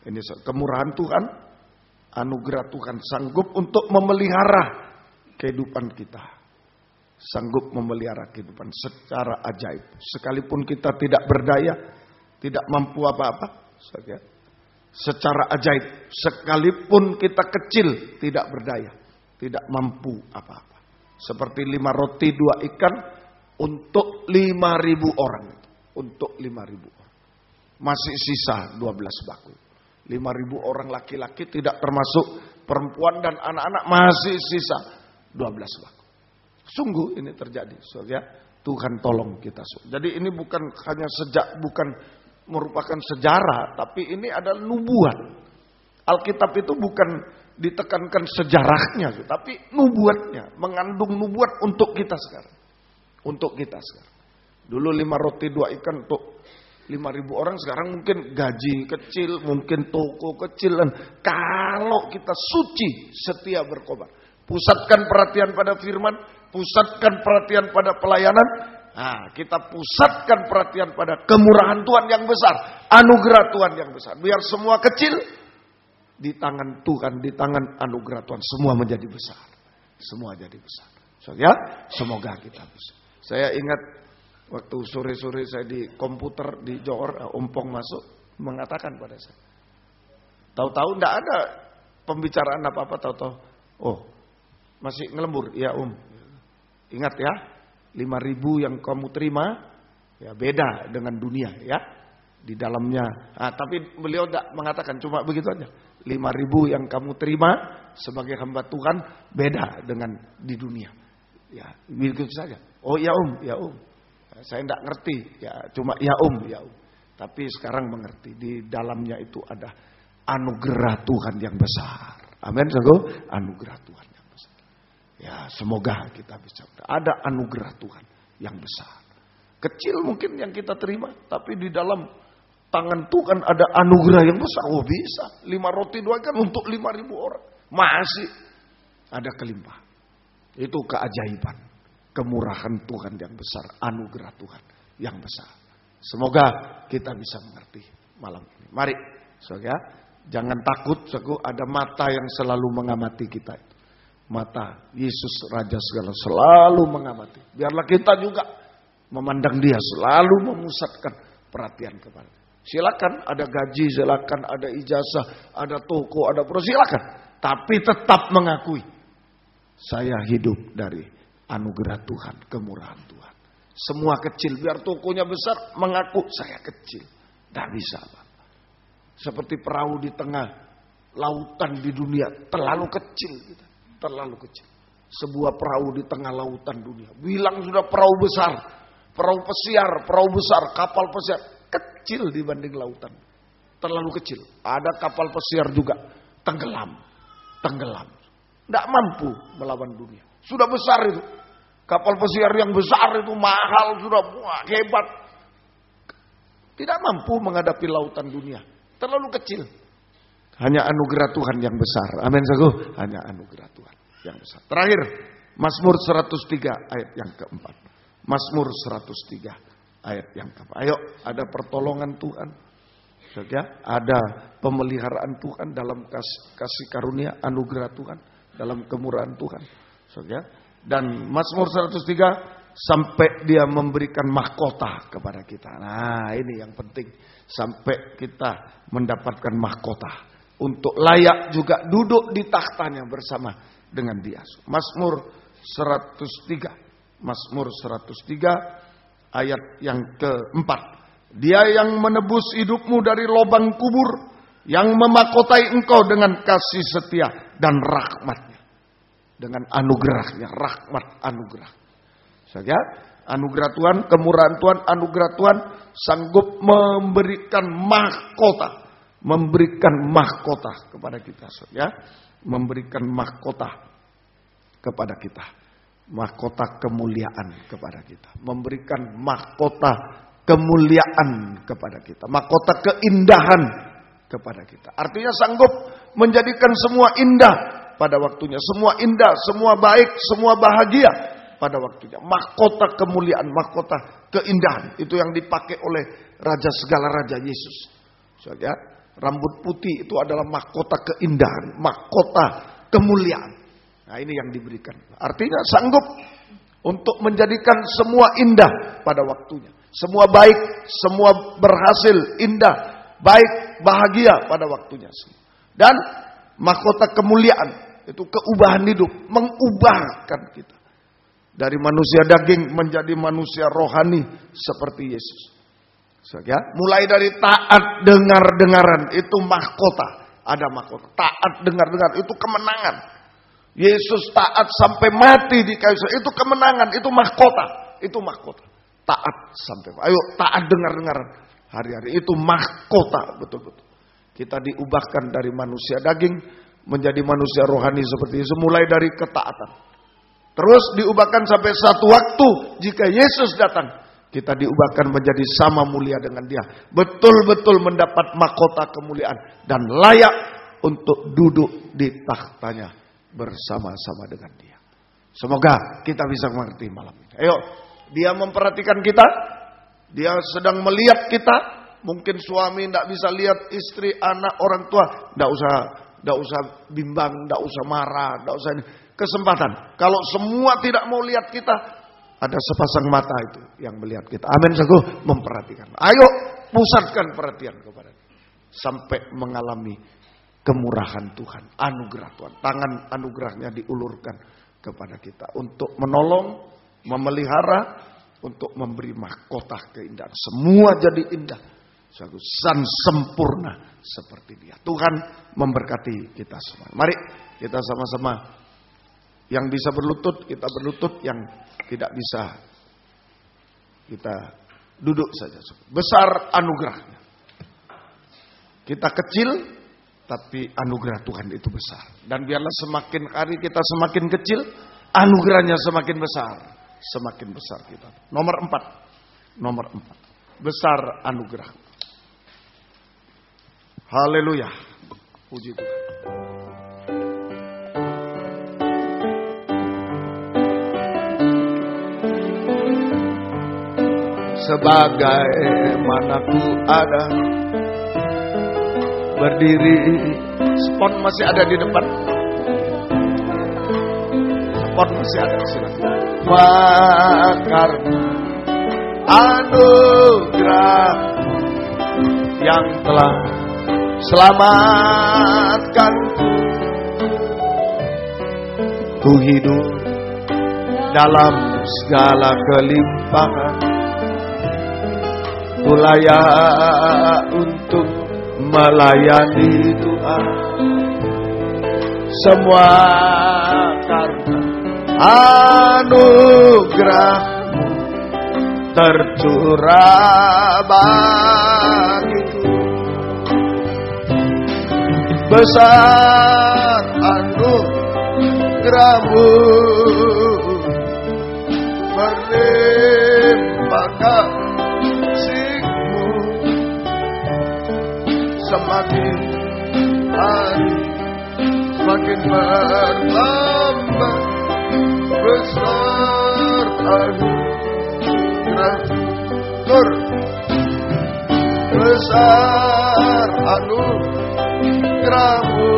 Ini kemurahan Tuhan. Anugerah Tuhan sanggup untuk memelihara kehidupan kita. Sanggup memelihara kehidupan secara ajaib. Sekalipun kita tidak berdaya, tidak mampu apa-apa. Secara ajaib. Sekalipun kita kecil, tidak berdaya, tidak mampu apa-apa. Seperti 5 roti 2 ikan untuk 5.000 orang. Untuk 5.000 orang. Masih sisa 12 bakul. 5.000 orang laki-laki tidak termasuk perempuan dan anak-anak, masih sisa 12 bakul. Sungguh ini terjadi, saudara. Tuhan tolong kita. Jadi ini bukan hanya bukan merupakan sejarah, tapi ini adalah nubuat. Alkitab itu bukan ditekankan sejarahnya, tapi nubuatnya, mengandung nubuat untuk kita sekarang. Untuk kita sekarang. Dulu 5 roti 2 ikan untuk 5.000 orang, sekarang mungkin gaji kecil, mungkin toko kecil. Dan kalau kita suci, setia berkobar, pusatkan perhatian pada firman, pusatkan perhatian pada pelayanan. Nah, kita pusatkan perhatian pada kemurahan Tuhan yang besar, anugerah Tuhan yang besar. Biar semua kecil di tangan Tuhan, di tangan anugerah Tuhan, semua menjadi besar. Semua jadi besar. So, ya, semoga kita bisa. Saya ingat waktu sore-sore saya di komputer di Johor, Ompong masuk mengatakan pada saya, tahu-tahu tidak ada pembicaraan apa-apa, tahu-tahu, oh masih ngelembur, ya ingat ya, 5.000 yang kamu terima, ya beda dengan dunia ya, di dalamnya. Tapi beliau tidak mengatakan, cuma begitu aja, 5.000 yang kamu terima sebagai hamba Tuhan beda dengan di dunia. Ya begitu saja. Oh ya ya saya tidak ngerti, ya cuma ya ya. Tapi sekarang mengerti, di dalamnya itu ada anugerah Tuhan yang besar. Amin, saudara. Anugerah Tuhan yang besar. Ya semoga kita bisa. Ada anugerah Tuhan yang besar. Kecil mungkin yang kita terima, tapi di dalam tangan Tuhan ada anugerah yang besar. Oh bisa, 5 roti 2 ikan untuk 5.000 orang. Masih ada kelimpahan. Itu keajaiban, kemurahan Tuhan yang besar, anugerah Tuhan yang besar. Semoga kita bisa mengerti malam ini. Mari, saudara, jangan takut, ada mata yang selalu mengamati kita. Mata Yesus Raja segala selalu mengamati. Biarlah kita juga memandang Dia, selalu memusatkan perhatian kepada Dia. Silakan ada gaji, silakan ada ijazah, ada toko, ada pro, silakan. Tapi tetap mengakui, saya hidup dari anugerah Tuhan, kemurahan Tuhan. Semua kecil, biar tokonya besar, mengaku saya kecil. Tidak bisa, Pak. Seperti perahu di tengah lautan di dunia, terlalu kecil kita. Terlalu kecil. Sebuah perahu di tengah lautan dunia. Bilang sudah perahu besar, perahu pesiar, perahu besar, kapal pesiar. Kecil dibanding lautan. Terlalu kecil. Ada kapal pesiar juga, tenggelam. Tidak mampu melawan dunia. Sudah besar itu. Kapal pesiar yang besar itu mahal, sudah hebat. Tidak mampu menghadapi lautan dunia. Terlalu kecil. Hanya anugerah Tuhan yang besar. Amin, saudara. Hanya anugerah Tuhan yang besar. Terakhir, Mazmur 103 ayat yang keempat. Mazmur 103 ayat yang keempat. Ayo, ada pertolongan Tuhan. Saudara, ada pemeliharaan Tuhan dalam kasih karunia, anugerah Tuhan, dalam kemurahan Tuhan. Saudara, dan Mazmur 103 sampai Dia memberikan mahkota kepada kita. Nah, ini yang penting, sampai kita mendapatkan mahkota untuk layak juga duduk di tahtanya bersama dengan Dia. Mazmur 103. Mazmur 103 ayat yang keempat. Dia yang menebus hidupmu dari lubang kubur, yang memahkotai engkau dengan kasih setia dan rahmatnya. Dengan anugerahnya, rahmat anugerah. Saja, anugerah Tuhan, kemurahan Tuhan, anugerah Tuhan sanggup memberikan mahkota. Memberikan mahkota kepada kita. Ya, memberikan mahkota kepada kita. Mahkota kemuliaan kepada kita. Memberikan mahkota kemuliaan kepada kita. Mahkota keindahan kepada kita. Artinya sanggup menjadikan semua indah pada waktunya. Semua indah, semua baik, semua bahagia pada waktunya. Mahkota kemuliaan, mahkota keindahan. Itu yang dipakai oleh Raja segala Raja Yesus. Ya, rambut putih itu adalah mahkota keindahan, mahkota kemuliaan. Nah, ini yang diberikan. Artinya sanggup untuk menjadikan semua indah pada waktunya. Semua baik, semua berhasil, indah, baik, bahagia pada waktunya. Dan mahkota kemuliaan itu keubahan hidup, mengubahkan kita. Dari manusia daging menjadi manusia rohani seperti Yesus. Ya, mulai dari taat dengar-dengaran itu mahkota. Ada mahkota. Taat dengar-dengar itu kemenangan. Yesus taat sampai mati di kayu salib itu kemenangan, itu mahkota. Itu mahkota. Taat sampai. Ayo taat dengar-dengaran hari-hari itu mahkota betul-betul. Kita diubahkan dari manusia daging menjadi manusia rohani seperti Yesus mulai dari ketaatan. Terus diubahkan sampai satu waktu jika Yesus datang, kita diubahkan menjadi sama mulia dengan Dia. Betul-betul mendapat mahkota kemuliaan dan layak untuk duduk di tahtanya bersama-sama dengan Dia. Semoga kita bisa mengerti malam ini. Ayo, Dia memperhatikan kita, Dia sedang melihat kita. Mungkin suami tidak bisa lihat istri, anak, orang tua, tidak usah bimbang, tidak usah marah, tidak usah ini. Kesempatan. Kalau semua tidak mau lihat kita, ada sepasang mata itu yang melihat kita. Amin. Saudara memperhatikan. Ayo pusatkan perhatian kepada dia. Sampai mengalami kemurahan Tuhan, anugerah Tuhan. Tangan anugerahnya diulurkan kepada kita untuk menolong, memelihara, untuk memberi mahkota keindahan. Semua jadi indah. Dan sempurna seperti Dia. Tuhan memberkati kita semua. Mari kita sama-sama. Yang bisa berlutut, kita berlutut. Yang tidak bisa, kita duduk saja. Besar anugerahnya. Kita kecil, tapi anugerah Tuhan itu besar. Dan biarlah semakin hari kita semakin kecil, anugerahnya semakin besar. Semakin besar kita. Nomor 4. Besar anugerah. Haleluya. Puji Tuhan. Sebagaimana ku ada berdiri, spot masih ada di depan. Spot masih ada, silakan. Karena anugerah yang telah selamatkan ku hidup dalam segala kelimpahan. Ku layak untuk melayani Tuhan. Semua karena anugerah-Mu tercurah bagiku. Besar anugerah-Mu berlimpah kasih-Mu, semakin hari semakin bertambah. Besar anugerah-Mu, besar anugerah-Mu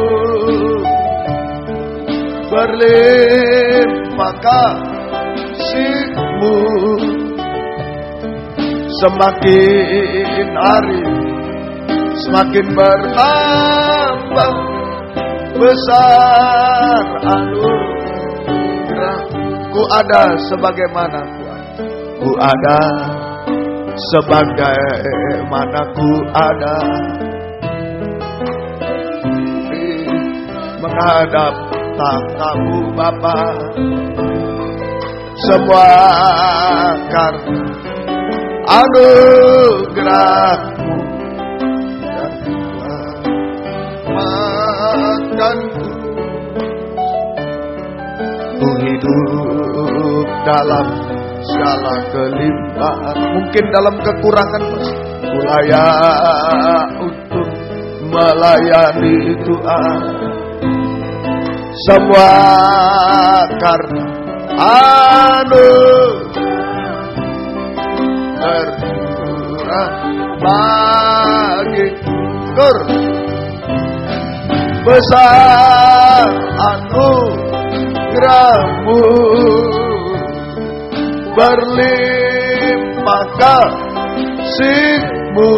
berlimpah kasih-Mu, semakin hari semakin bertambah. Besar anugerah. Ku ada sebagaimana ku ada, sebagaimana ku ada menghadap tahta-Mu Bapa. Semua karena anugerah-Mu yang selamatkanku. Ku hidup dalam segala kelimpahan, mungkin dalam kekurangan, ku layak untuk melayani Tuhan. Semua karena anugerah tercurah bagiku. Besar anugerah-Mu berlimpah kasih-Mu,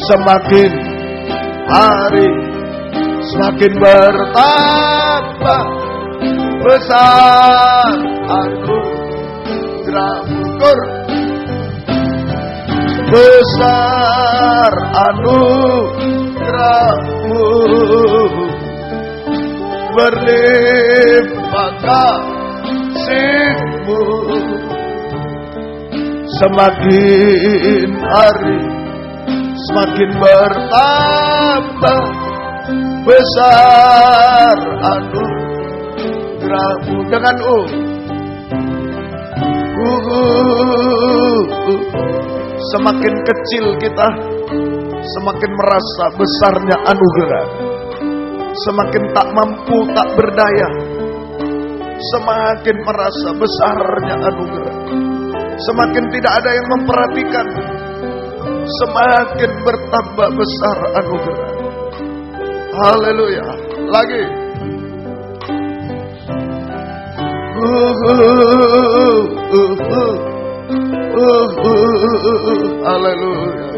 semakin hari semakin bertambah. besar anugerahmu. Besar anugerahmu, berlimpah kasih-Mu. Semakin hari semakin bertambah besar anugerahmu. Dengan semakin kecil kita, semakin merasa besarnya anugerah. Semakin tak mampu, tak berdaya, semakin merasa besarnya anugerah. Semakin tidak ada yang memperhatikan, semakin bertambah besar anugerah. Haleluya. Lagi. Haleluya.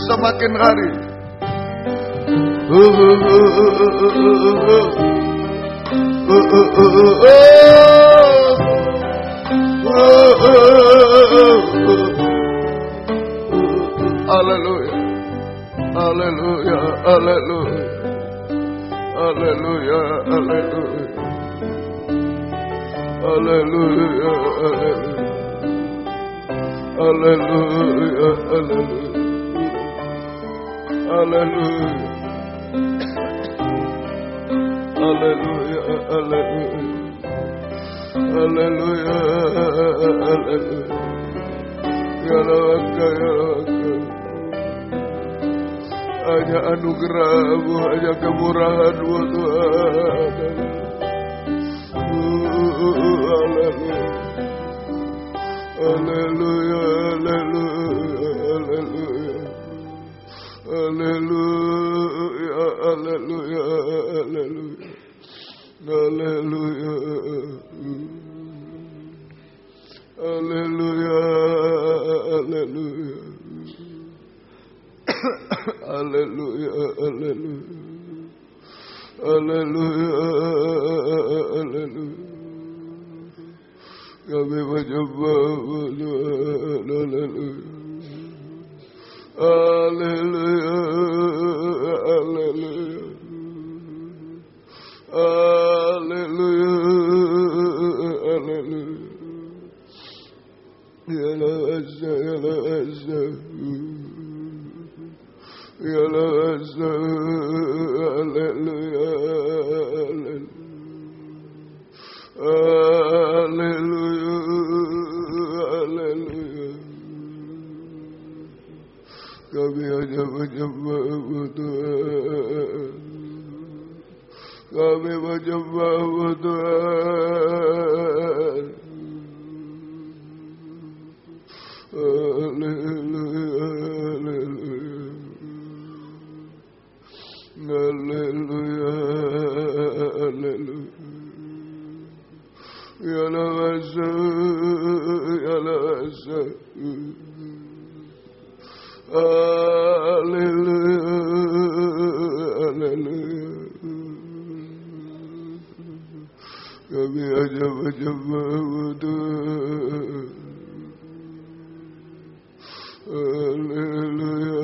Semakin hari haleluya, haleluya, haleluya, haleluya, haleluya, haleluya, haleluya, haleluya, haleluya, haleluya, haleluya. Ya Rabbi, ya Rabbi. Hanya anugerah-Mu, hanya kemurahan-Mu Tuhan. Haleluya, haleluya, haleluya, haleluya, haleluya, haleluya, haleluya, haleluya, haleluya. Haleluya, haleluya, haleluya, haleluya. Kami menyembah Tuhan, haleluya, haleluya, haleluya, haleluya, haleluya. Ya Asa, ya Asa. Ya Asa, haleluya, haleluya, haleluya. Kami hanya menyembah-Mu Tuhan. Kami menyembah-Mu Tuhan. Haleluya, haleluya. Haleluya, haleluya. Ya Asa, ya Asa. Haleluya, haleluya. Kami hanya menyembah-Mu Tuhan. Haleluya,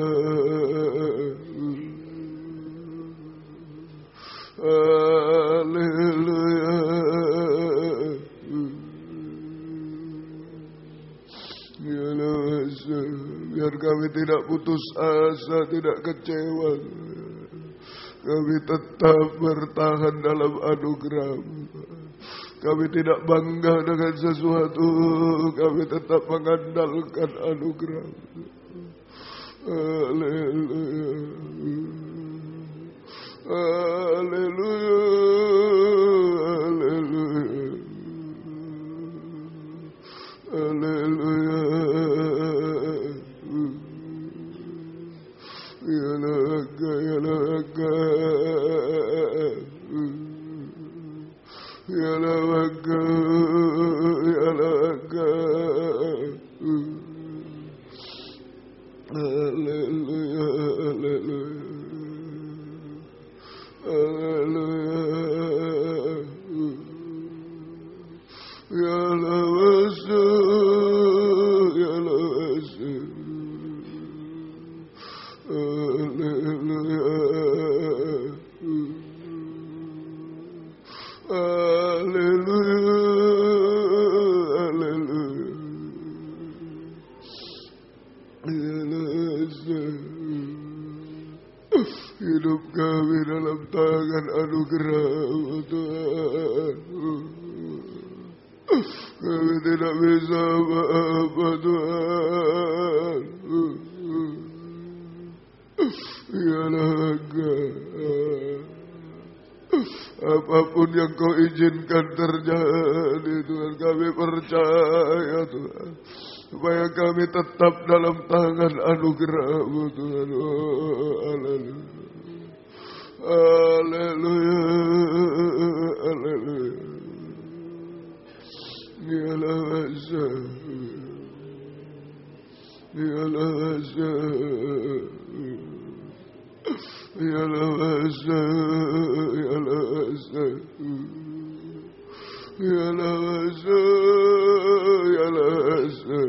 haleluya. Ya Asa, biar kami tidak putus asa, tidak kecewa. Kami tetap bertahan dalam anugerah-Mu. Kami tidak bangga dengan sesuatu, kami tetap mengandalkan anugerah-Mu. Haleluya, haleluya, haleluya, haleluya, Yalaga, yalaga, yalaga, yalaga. Haleluya, haleluya, haleluya. Yalawasu, yalawasu. Haleluya, haleluya, haleluya. Hidup kami dalam tangan anugerah Tuhan. Kami tidak bisa apa-apa Tuhan. Ya Naga, apapun yang Kau izinkan terjadi Tuhan, kami percaya Tuhan, supaya kami tetap dalam tangan anugerah-Mu Tuhan. Oh, haleluya, haleluya, haleluya. Ya Lawasa, ya Lawasa, ya Lawasa, ya Lawasa, ya Lawasa, ya Lawasa.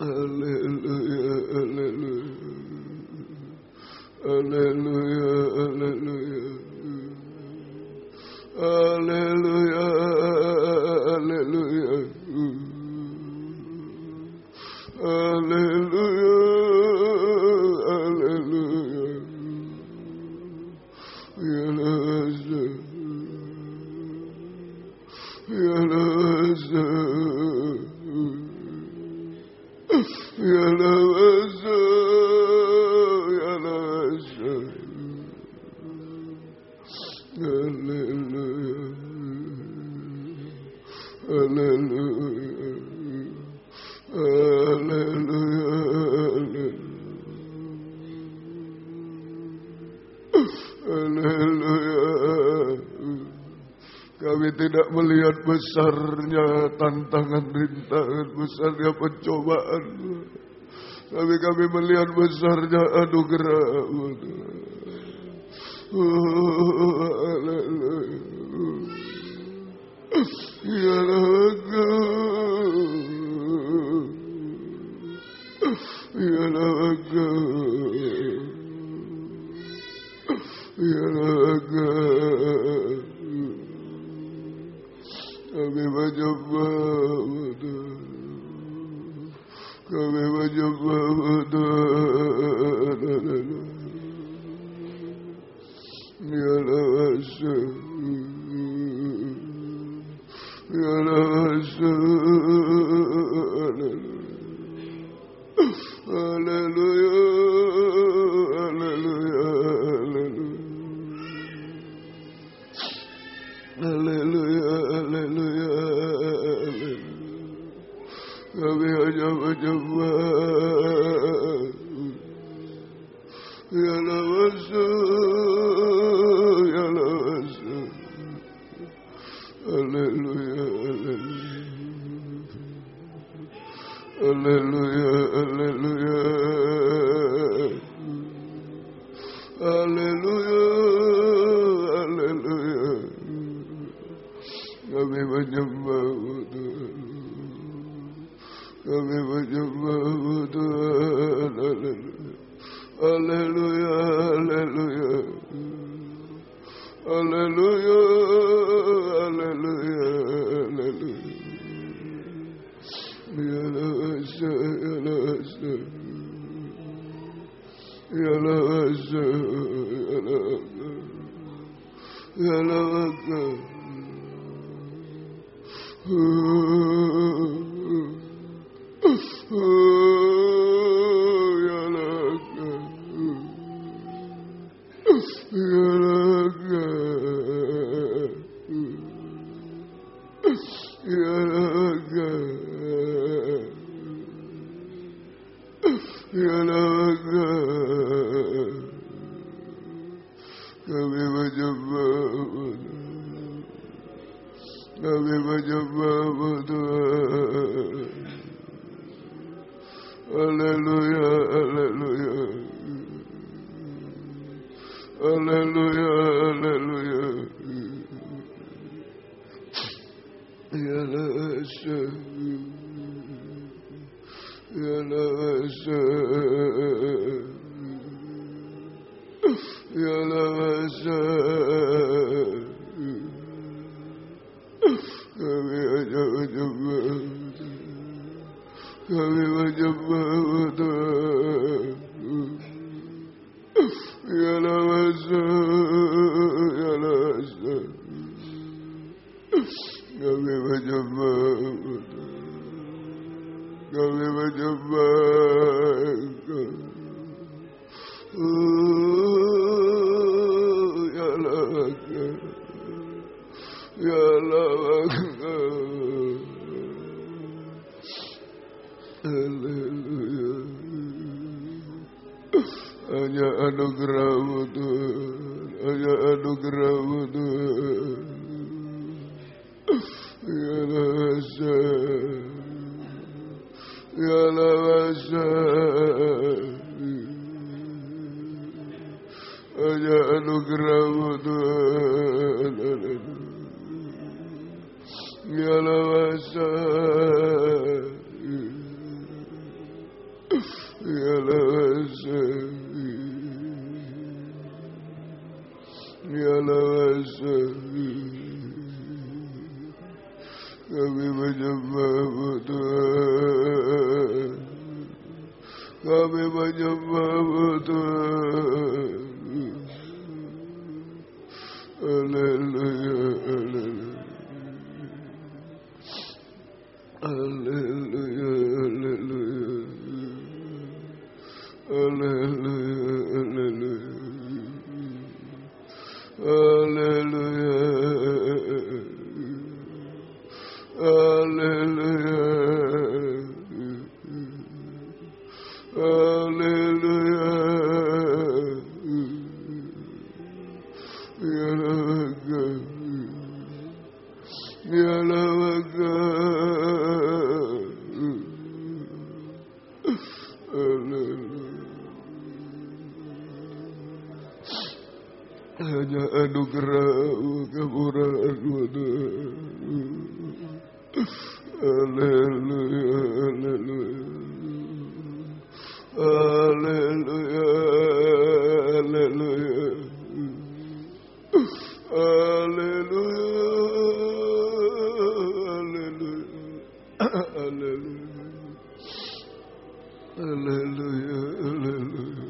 Haleluya, haleluya, haleluya, haleluya. Haleluya, haleluya, haleluya, haleluya. Ya Lawasa, ya Lawasa, ya Lawasa, ya Lawasa. Haleluya, haleluya, haleluya, haleluya. Kami tidak melihat besarnya tantangan, rintangan, besarnya pencobaan. Tapi kami melihat besarnya anugerah-Mu Tuhan. Haleluya. Ya Naga, ya Naga, ya Naga. Kami menyembah-Mu Tuhan. Kami menyembah-Mu Tuhan. Ya Lawasa, ya Lawasa, haleluya, haleluya, haleluya, haleluya, haleluya. Kami hanya menyembah. Ya Lawasa, ya Lawasa, haleluya, haleluya, haleluya, haleluya, haleluya. Kami menyembah-Mu Tuhan. Kami menyembah-Mu Tuhan. Haleluya, haleluya, haleluya, haleluya, haleluya. Ya Lawasa, ya Lawasa, ya Lawasa, ya Lawasa, ya Lawasa. Ya laga, kami menyembah, kami menyembah Tuhan. Haleluya, haleluya, haleluya, haleluya. Ya lasa, ya lasa, ya lasa. Kami hanya menyembah, kami menyembah Tuhan. Ya lasa, ya lasa. Kami menyembah, kami menyembah. Ya laka, ya laka. Haleluya. Hanya anugerah-Mu Tuhan, hanya anugerah-Mu Tuhan. Ya lasa, ya lasa. Hanya anugerah-Mu Tuhan. Ya lasa, ya lasa, ya lasa. Kami menyembah-Mu Tuhan, kami menyembah-Mu Tuhan. Haleluya, haleluya, haleluya, haleluya, haleluya, haleluya, haleluya, haleluya. Ya laga, ya laga. Hanya anugerah-Mu, kemurahan-Mu Tuhan. Haleluya, haleluya, haleluya, haleluya, haleluya, haleluya, haleluya, haleluya.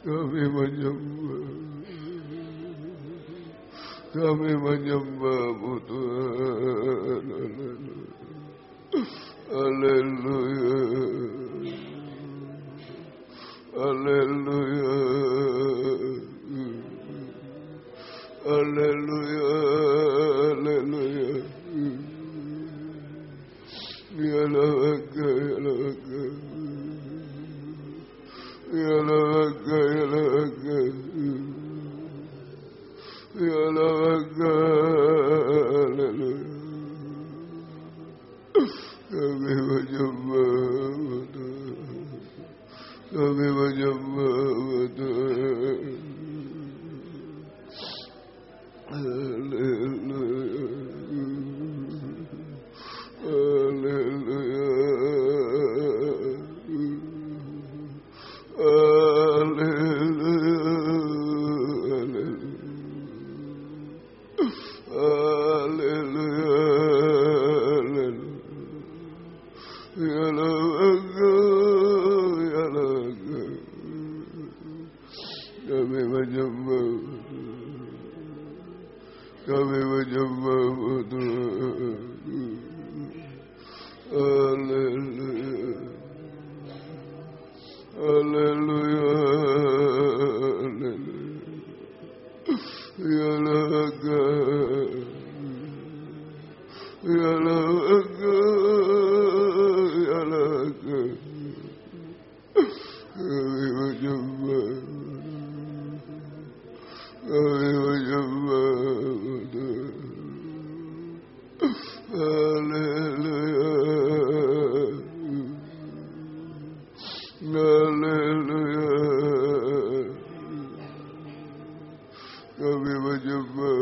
Kami menyembah, kami menyembah-Mu Tuhan. Haleluya, haleluya, haleluya, haleluya. Ya laga, ya laga, ya laga, ya laga, ya laga. Haleluya. Kami menyembah-Mu Tuhan, kami menyembah-Mu Tuhan. Haleluya, haleluya, kami menyembah-Mu Tuhan. Haleluya, haleluya, haleluya. Ya laga, ya laga, ya laga, kami menyembah, kami menyembah. Haleluya, haleluya, kami menyembah.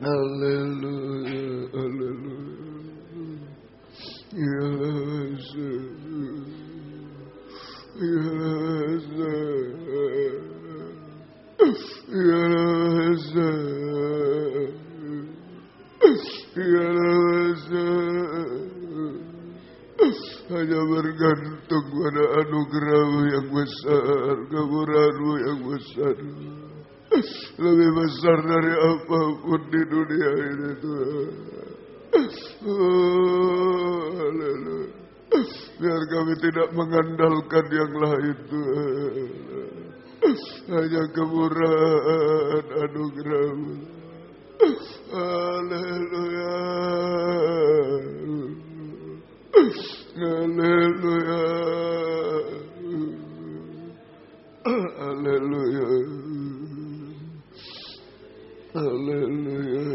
Haleluya, haleluya, hanya bergantung pada anugerah-Mu yang besar, kemurahan-Mu yang besar, lebih besar dari apapun di dunia ini Tuhan. Haleluya. Biar kami tidak mengandalkan yang lain Tuhan, hanya kemurahan anugerah-Mu. Haleluya, haleluya, haleluya, haleluya,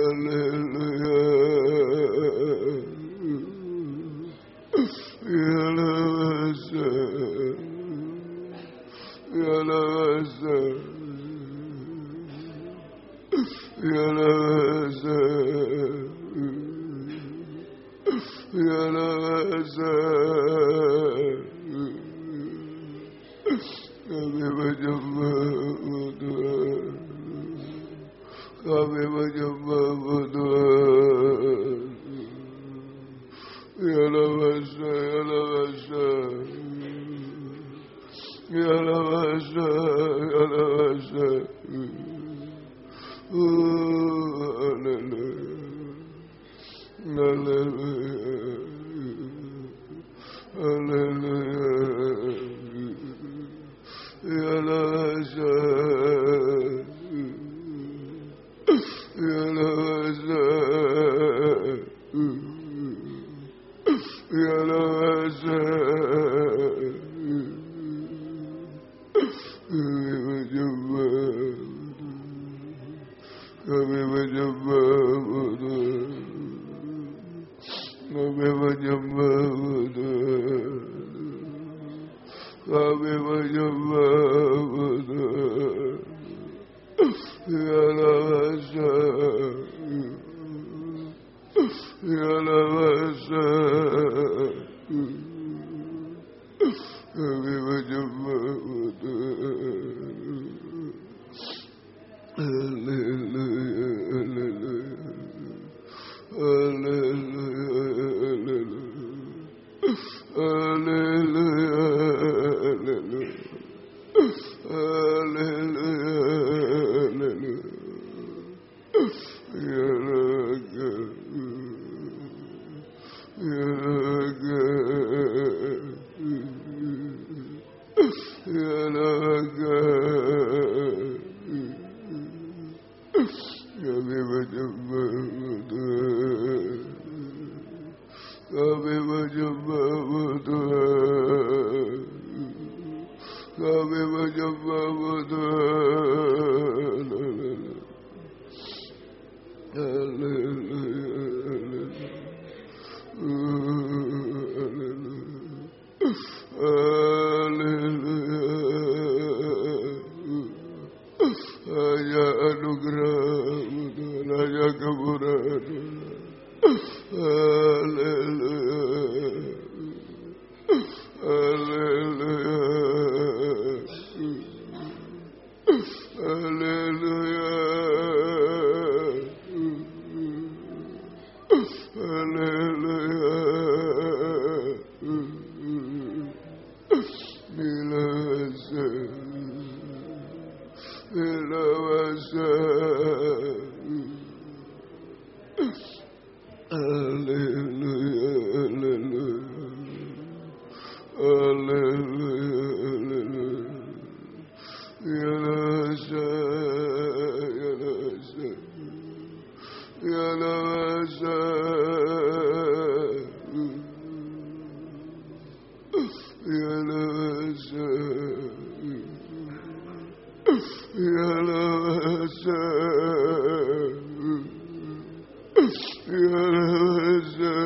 haleluya, ya lasa, ya lasa, ya lasa, ya lasa, kami menyembah-Mu Tuhan, kami menyembah-Mu Tuhan, ya lasa, ya lasa, ya lasa, ya lasa. Haleluya, haleluya, haleluya, ya lasa, ya lasa, ya lasa, kami menyembah-Mu Tuhan, kami menyembah-Mu Tuhan, kami menyembah-Mu Tuhan, ya lasa, ya lasa, kami menyembah-Mu Tuhan. Haleluya, haleluya, haleluya, haleluya, haleluya, haleluya, ya raga, ya raga, ya raga. anugerah-Mu Tuhan, hanya kemurahan. Haleluya. Haleluya. Haleluya. Haleluya. Milasa. Milawasa. Haleluya. Haleluya. Haleluya. Haleluya. Ya Nasa. Ya Nasa. Ya Nasa. Ya Nasa. Ya Nasa. Ya Nasa.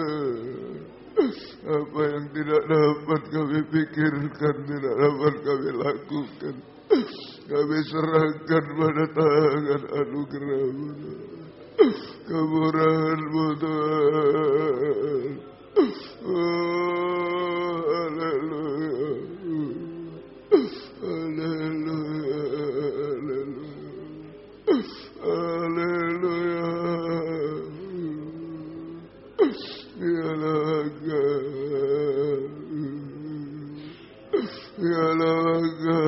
Apa yang tidak dapat kami pikirkan, tidak dapat kami lakukan, kami serahkan pada tangan anugerah-Mu, kemurahan-Mu Tuhan. Oh, haleluya. Haleluya. Haleluya. Ya Naga. Ya Naga.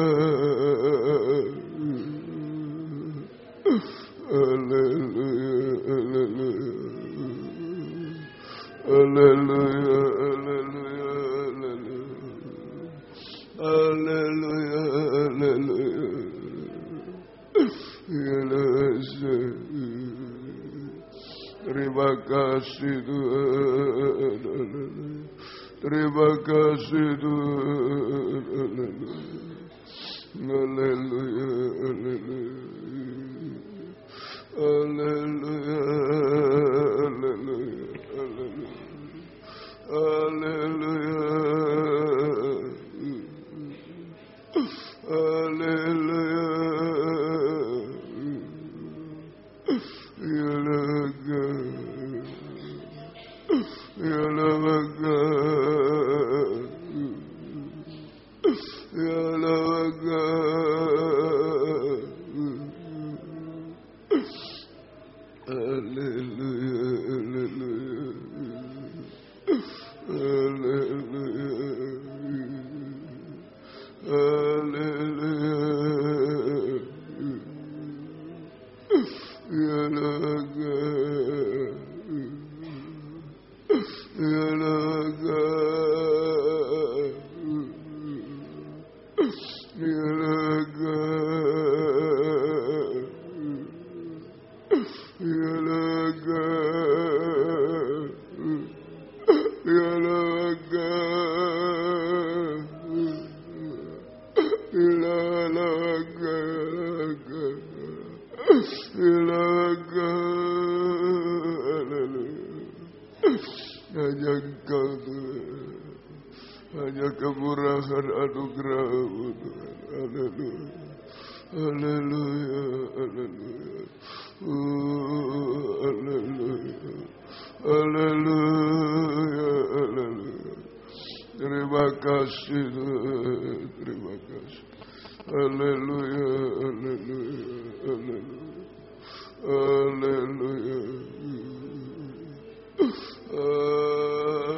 Haleluya. Haleluya. Haleluya. Haleluya. Haleluya. Haleluya. Ya Nasa. Terima kasih Tuhan. Terima kasih Tuhan. Haleluya. Haleluya. Haleluya. Haleluya. Haleluya. Haleluya. Ya Naga. Ya Naga. Ya Naga. Haleluya. Haleluya. Haleluya. Haleluya. Ya Naga. Ya Naga. Ya Naga. Ya Naga. Ya Naga. Ya Naga. Ilaga. Hanya Engkau Tuhan, hanya kemurahan anugerah-Mu Tuhan. Haleluya. Haleluya. Haleluya. Haleluya. Haleluya. Haleluya. Terima kasih Tuhan. Terima kasih. Haleluya. Haleluya. Haleluya. Haleluya.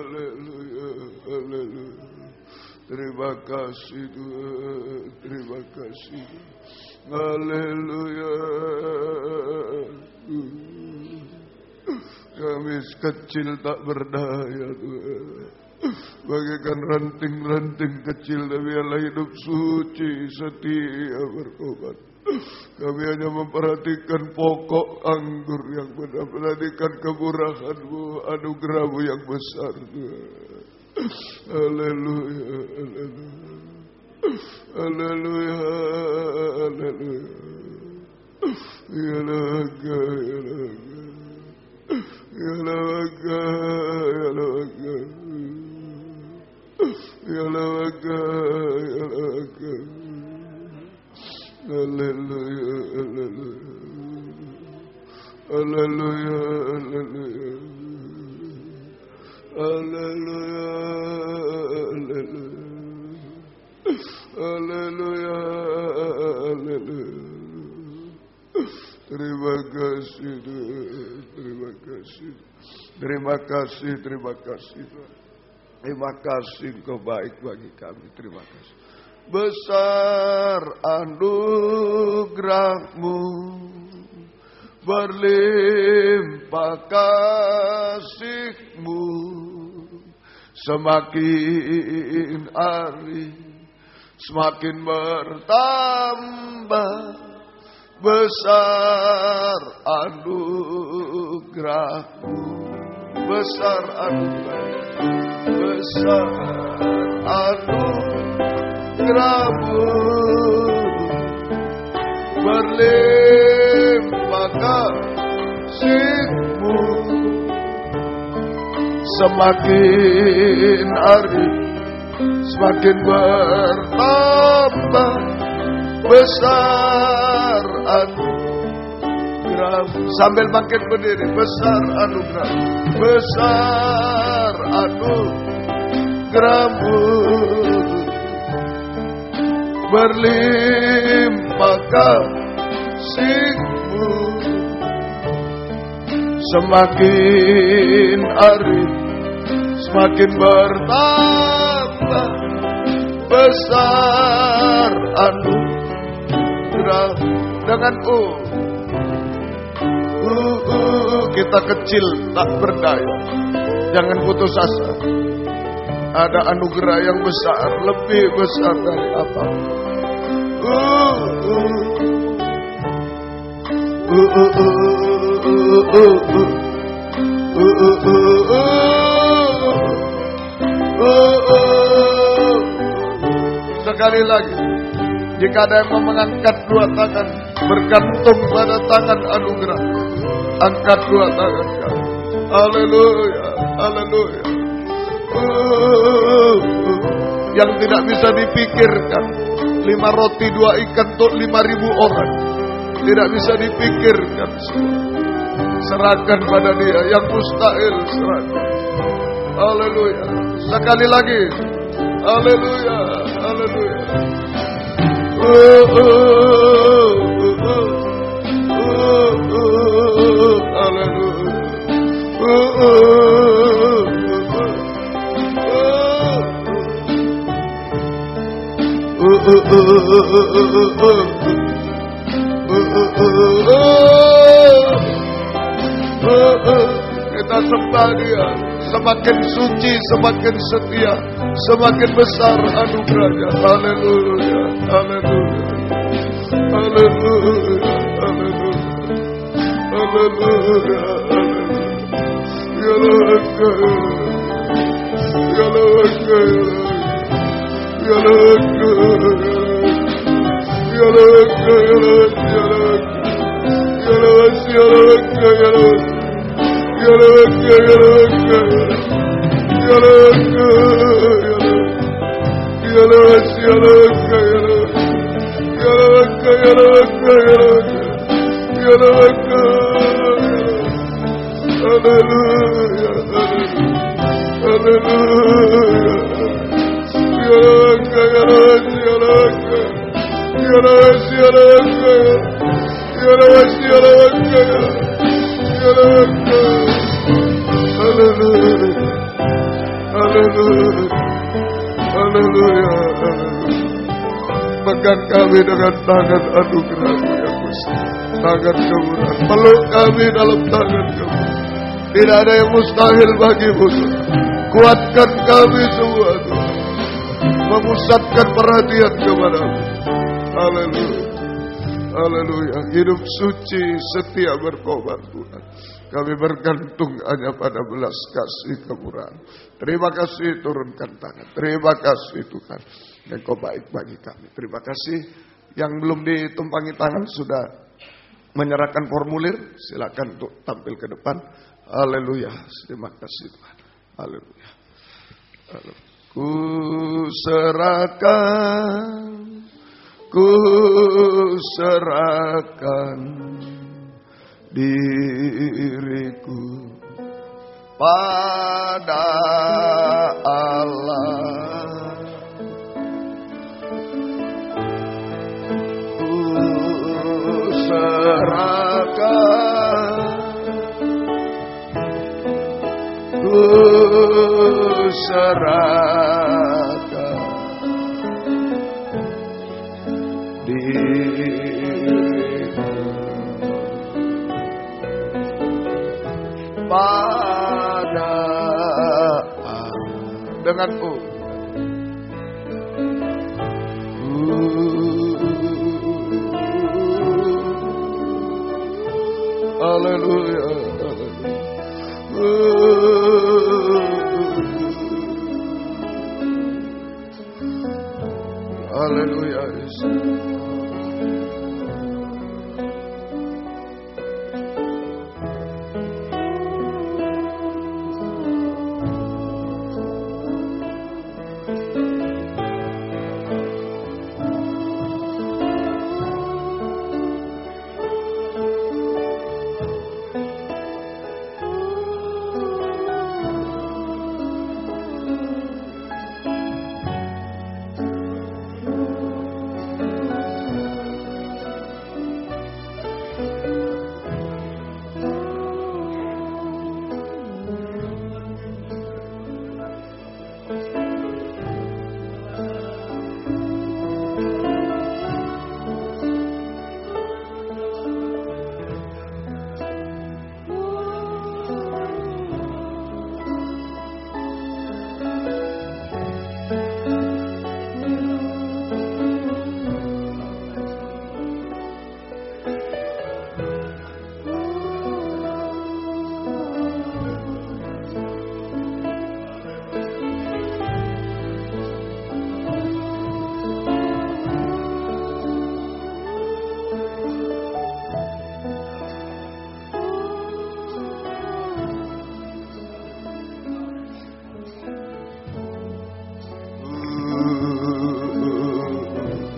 Haleluya. Haleluya. Terima kasih Tuhan. Terima kasih. Haleluya. Kami kecil tak berdaya Tuhan, bagaikan ranting-ranting kecil, tapi Allah hidup suci, setia, bertobat. Kami hanya memperhatikan pokok anggur yang benar, perhatikan kemurahan-Mu, anugerah-Mu yang besar Tuhan. Haleluya. Haleluya. Haleluya. Ya Naga. Ya Naga. Ya Naga. Ya Naga. Ya Naga. Ya Naga. Haleluya. Haleluya. Haleluya, haleluya. Haleluya, haleluya. Haleluya, haleluya. Terima kasih, terima kasih. Terima kasih, terima kasih. Terima kasih Engkau baik bagi kami. Terima kasih. Besar anugerah-Mu, berlimpah kasih-Mu, semakin hari semakin bertambah. Besar anugerah-Mu, besar anugerah, besar anugerah-Mu, berlimpah kasih-Mu, semakin hari semakin bertambah. Besar anugerah, sambil bangkit berdiri. Besar anugerah, besar anugerah-Mu, berlimpah kasih-Mu, semakin hari semakin bertambah. Besar anugerah dengan kita kecil tak berdaya. Jangan putus asa. Ada anugerah yang besar, lebih besar dari apa. Sekali lagi, jika ada yang mau mengangkat dua tangan, bergantung pada tangan anugerah, angkat dua tangan kamu. Haleluya, haleluya. Yang tidak bisa dipikirkan, 5 roti 2 ikan untuk 5.000 orang, tidak bisa dipikirkan. Serahkan pada Dia yang mustahil, serahkan. Haleluya. Sekali lagi. Haleluya, haleluya. Kita sembah Dia. Semakin suci, semakin setia, semakin besar anugerahnya. Haleluya, haleluya, haleluya, haleluya, haleluya, Pegang kami dengan tangan anugerah-Mu yang besar, tangan kemurahan. Peluk kami dalam tangan Kamu. Tidak ada yang mustahil bagi-Mu. Kuatkan kami semua, Tuhan. Memusatkan perhatian kepada-Mu. Haleluya, haleluya. Hidup suci, setia, berkobar, Tuhan. Kami bergantung hanya pada belas kasih kemurahan. Terima kasih, turunkan tangan. Terima kasih Tuhan, Engkau baik bagi kami. Terima kasih. Yang belum ditumpangi tangan sudah menyerahkan formulir, silakan untuk tampil ke depan. Haleluya. Terima kasih Tuhan. Haleluya. Ku serahkan diriku pada Allah. Ku serahkan diriku pada Allah. Dengan haleluya. Haleluya.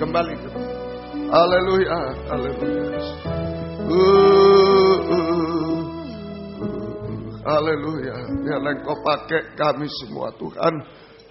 Kembali. Haleluya, haleluya. Haleluya. Biarlah Engkau pakai kami semua Tuhan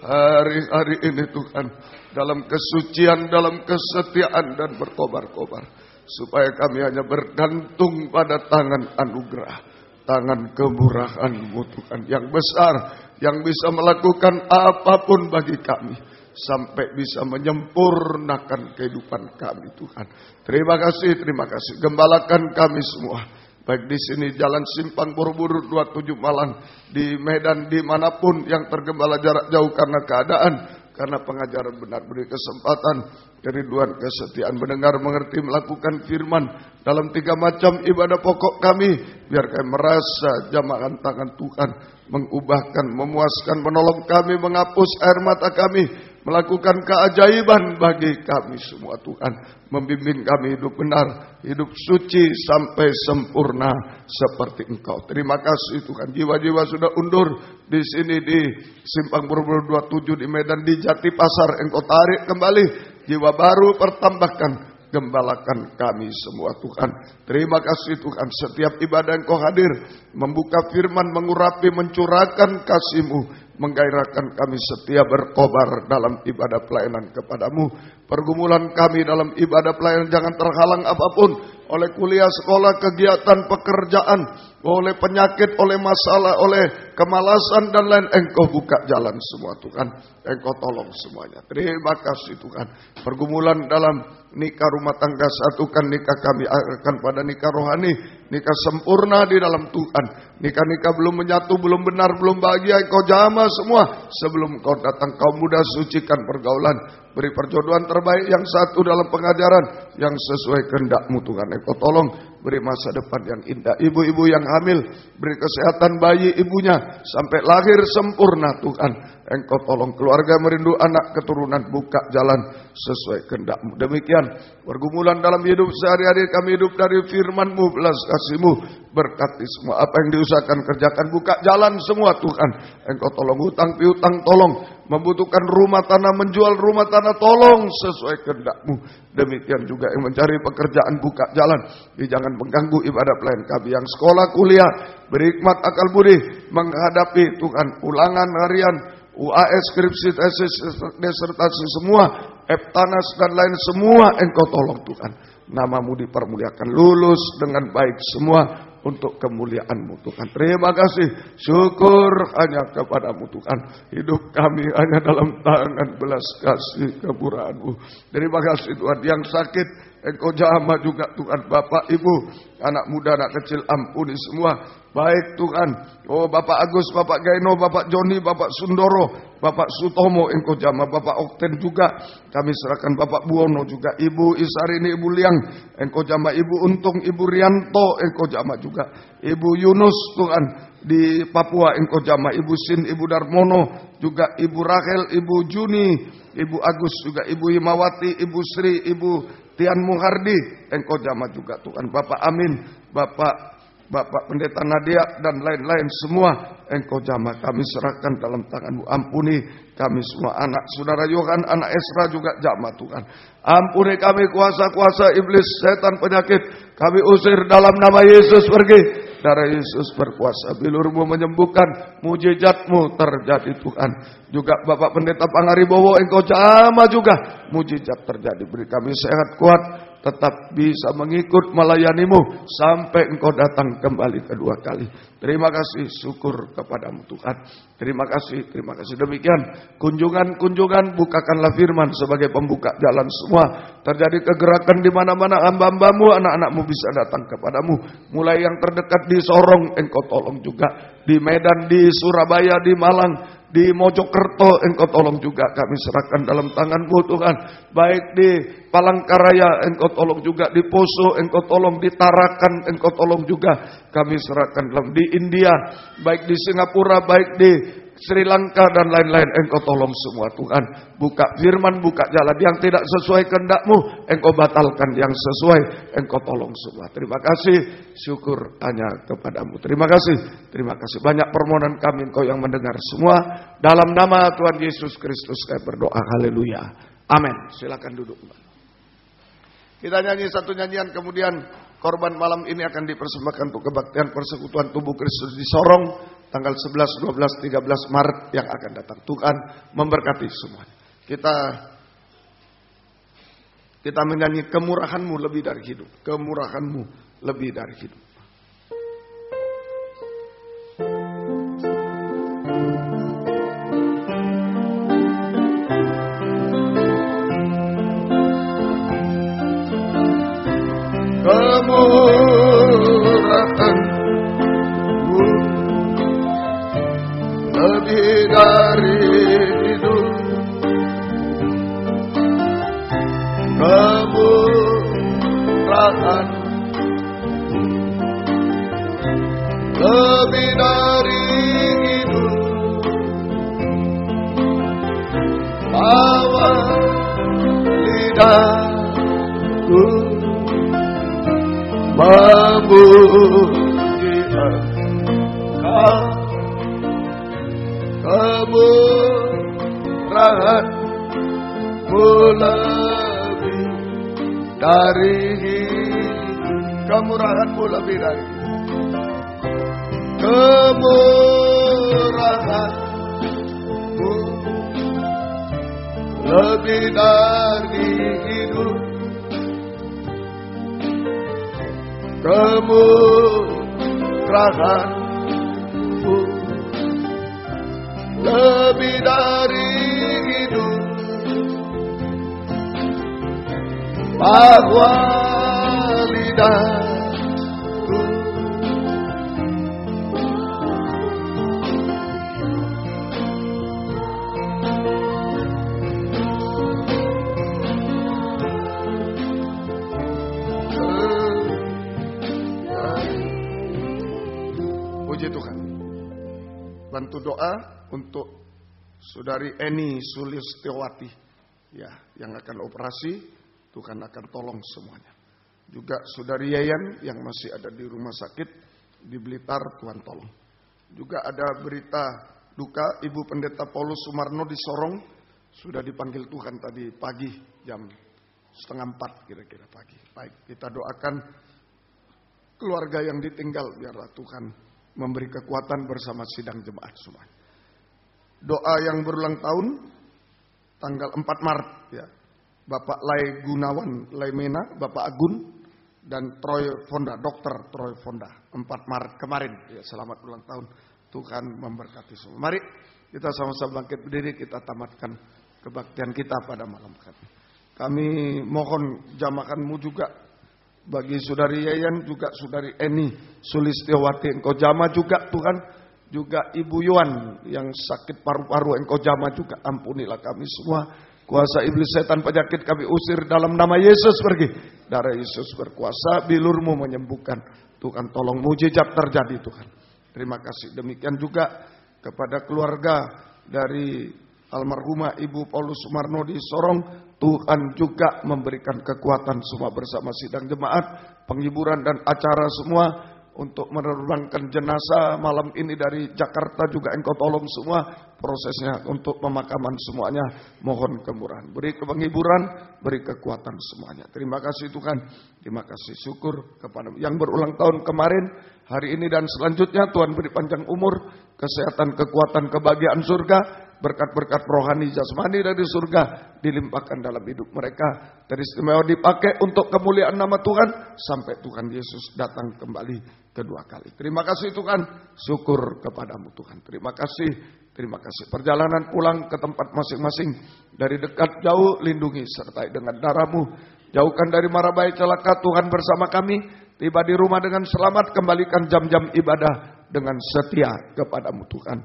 hari-hari ini Tuhan, dalam kesucian, dalam kesetiaan dan berkobar-kobar, supaya kami hanya bergantung pada tangan anugerah, tangan kemurahan-Mu Tuhan yang besar, yang bisa melakukan apapun bagi kami, sampai bisa menyempurnakan kehidupan kami Tuhan. Terima kasih, terima kasih. Gembalakan kami semua, baik di sini Jalan Simpang Borobudur 27 Malang, di Medan, dimanapun yang tergembala jarak jauh karena keadaan, karena pengajaran benar. Beri kesempatan kerinduan kesetiaan, mendengar, mengerti, melakukan firman dalam 3 macam ibadah pokok kami. Biar kami merasa jamahan tangan Tuhan mengubahkan, memuaskan, menolong kami, menghapus air mata kami, melakukan keajaiban bagi kami semua Tuhan. Membimbing kami hidup benar, hidup suci sampai sempurna seperti Engkau. Terima kasih Tuhan. Jiwa-jiwa sudah undur di sini di Simpang Borobudur 27 di Medan, di Jatipasar. Engkau tarik kembali, jiwa baru pertambahkan. Gembalakan kami semua Tuhan. Terima kasih Tuhan. Setiap ibadah Engkau hadir, membuka firman, mengurapi, mencurahkan kasih-Mu, menggairahkan kami setia berkobar dalam ibadah pelayanan kepadamu. Pergumulan kami dalam ibadah pelayanan jangan terhalang apapun, oleh kuliah, sekolah, kegiatan, pekerjaan, oleh penyakit, oleh masalah, oleh kemalasan dan lain. Engkau buka jalan semua Tuhan. Engkau tolong semuanya. Terima kasih Tuhan. Pergumulan dalam nikah rumah tangga, satukan nikah kami akan pada nikah rohani, nikah sempurna di dalam Tuhan. Nikah-nikah belum menyatu, belum benar, belum bahagia, Engkau jamah semua sebelum Engkau datang. Kau mudah sucikan pergaulan, beri perjodohan terbaik yang satu dalam pengajaran yang sesuai kehendak-Mu Tuhan. Engkau tolong beri masa depan yang indah. Ibu-ibu yang hamil, beri kesehatan bayi ibunya sampai lahir sempurna Tuhan. Engkau tolong keluarga merindu anak keturunan, buka jalan sesuai kehendak-Mu. Demikian pergumulan dalam hidup sehari-hari kami, hidup dari firman-Mu, belas kasih-Mu, berkati semua apa yang diusahakan kerjakan, buka jalan semua Tuhan. Engkau tolong hutang piutang, tolong membutuhkan rumah tanah, menjual rumah tanah, tolong sesuai kehendak-Mu. Demikian juga juga yang mencari pekerjaan, buka jalan. Jangan mengganggu ibadah pelayan kami yang sekolah, kuliah, berhikmat akal budi menghadapi Tuhan ulangan harian, UAS, skripsi, tesis, disertasi semua, Eptanas dan lain semua Engkau tolong Tuhan. Namamu dipermuliakan, lulus dengan baik semua untuk kemuliaan-Mu Tuhan. Terima kasih, syukur hanya kepada-Mu Tuhan. Hidup kami hanya dalam tangan belas kasih kemurahan-Mu. Terima kasih Tuhan. Yang sakit Engkau jamah juga Tuhan. Bapak, Ibu, anak muda, anak kecil, ampuni semua. Baik Tuhan, oh Bapak Agus, Bapak Gaino, Bapak Joni, Bapak Sundoro, Bapak Sutomo, Engkau jamah. Bapak Okten juga kami serahkan. Bapak Buwono juga, Ibu Isarini, Ibu Liang, Engkau jamah. Ibu Untung, Ibu Rianto, Engkau jamah juga. Ibu Yunus Tuhan di Papua, Engkau jamah. Ibu Sin, Ibu Darmono juga, Ibu Rahel, Ibu Juni, Ibu Agus juga, Ibu Himawati, Ibu Sri, Ibu Tian Muhardi, Engkau jamah juga Tuhan. Bapak Amin, Bapak Pendeta Nadia dan lain-lain semua Engkau jamah. Kami serahkan dalam tangan-Mu. Ampuni kami semua. Anak saudara Yohan, anak Esra juga jamah Tuhan. Ampuni kami kuasa-kuasa iblis, setan, penyakit. Kami usir dalam nama Yesus, pergi. Darah Yesus berkuasa. Bilur-Mu menyembuhkan, mujizat-Mu terjadi Tuhan. Juga Bapak Pendeta Pangaribowo, Engkau jamah juga. Mujizat terjadi. Beri kami sehat kuat, tetap bisa mengikut melayani-Mu sampai Engkau datang kembali kedua kali. Terima kasih, syukur kepada-Mu Tuhan. Terima kasih, terima kasih. Demikian kunjungan-kunjungan, bukakanlah firman sebagai pembuka jalan semua. Terjadi kegerakan di mana-mana, hamba-hamba-Mu, anak-anak-Mu bisa datang kepada-Mu. Mulai yang terdekat di Sorong, Engkau tolong juga. Di Medan, di Surabaya, di Malang, di Mojokerto, Engkau tolong juga. Kami serahkan dalam tangan-Mu Tuhan. Baik di Palangkaraya, Engkau tolong juga. Di Poso, Engkau tolong. Di Tarakan, Engkau tolong juga. Kami serahkan dalam di India, baik di Singapura, baik di Sri Lanka dan lain-lain. Engkau tolong semua Tuhan. Buka firman, buka jalan yang tidak sesuai kehendak-Mu, Engkau batalkan yang sesuai. Engkau tolong semua. Terima kasih, syukur hanya kepada-Mu. Terima kasih, terima kasih. Banyak permohonan kami, Engkau yang mendengar semua. Dalam nama Tuhan Yesus Kristus kami berdoa. Haleluya. Amin. Silakan duduk. Kita nyanyi satu nyanyian, kemudian korban malam ini akan dipersembahkan untuk kebaktian persekutuan tubuh Kristus di Sorong tanggal 11, 12, 13 Maret yang akan datang. Tuhan memberkati semuanya. Kita menyanyi kemurahan-Mu lebih dari hidup. Kemurahan-Mu lebih dari hidup. Kemurahan-Mu lebih dari hidup. Kemurahan lebih dari hidup. Bawa lidahku memujikan kemurahan-Mu lebih dari hidup. Kemurahan-Mu lebih dari hidup. Kemurahan-Mu lebih dari hidup. Kemurahan-Mu lebih dari hidup. Bahwa lidahku puji Tuhan. Bantu doa untuk Saudari Eni Sulistiawati ya, yang akan operasi. Tuhan akan tolong semuanya. Juga Saudari Yayan yang masih ada di rumah sakit di Blitar, Tuhan tolong. Juga ada berita duka Ibu Pendeta Paulus Sumarno di Sorong. Sudah dipanggil Tuhan tadi pagi jam 3:30 kira-kira pagi. Baik, kita doakan keluarga yang ditinggal, biarlah Tuhan memberi kekuatan bersama sidang jemaat semua. Doa yang berulang tahun tanggal 4 Maret ya. Bapak Lai Gunawan Laimena, Bapak Agun dan Troy Fonda, Dr. Troy Fonda, 4 Maret kemarin. Ya, selamat ulang tahun. Tuhan memberkati semua. Mari kita sama-sama bangkit berdiri, kita tamatkan kebaktian kita pada malam hari. Kami mohon jamakanmu juga bagi Saudari Yayan, juga Saudari Eni Sulistiawati, Engkau jama juga Tuhan. Juga Ibu Yuan yang sakit paru-paru, Engkau jama juga. Ampunilah kami semua. Kuasa iblis setan penyakit kami usir dalam nama Yesus pergi. Darah Yesus berkuasa, bilur-Mu menyembuhkan. Tuhan tolong mujizat terjadi Tuhan. Terima kasih. Demikian juga kepada keluarga dari almarhumah Ibu Paulus Sumarno di Sorong. Tuhan juga memberikan kekuatan semua bersama sidang jemaat, penghiburan dan acara semua. Untuk menerbangkan jenazah malam ini dari Jakarta juga Engkau tolong semua prosesnya untuk pemakaman semuanya. Mohon kemurahan, beri penghiburan, beri kekuatan semuanya. Terima kasih Tuhan, terima kasih, syukur kepada yang berulang tahun kemarin, hari ini dan selanjutnya. Tuhan beri panjang umur, kesehatan, kekuatan, kebahagiaan surga, berkat-berkat rohani jasmani dari surga dilimpahkan dalam hidup mereka. Teristimewa dipakai untuk kemuliaan nama Tuhan sampai Tuhan Yesus datang kembali kedua kali. Terima kasih Tuhan, syukur kepadamu Tuhan. Terima kasih, terima kasih. Perjalanan pulang ke tempat masing-masing, dari dekat jauh lindungi sertai dengan darah-Mu. Jauhkan dari mara bahaya celaka Tuhan bersama kami. Tiba di rumah dengan selamat, kembalikan jam-jam ibadah dengan setia kepadamu Tuhan.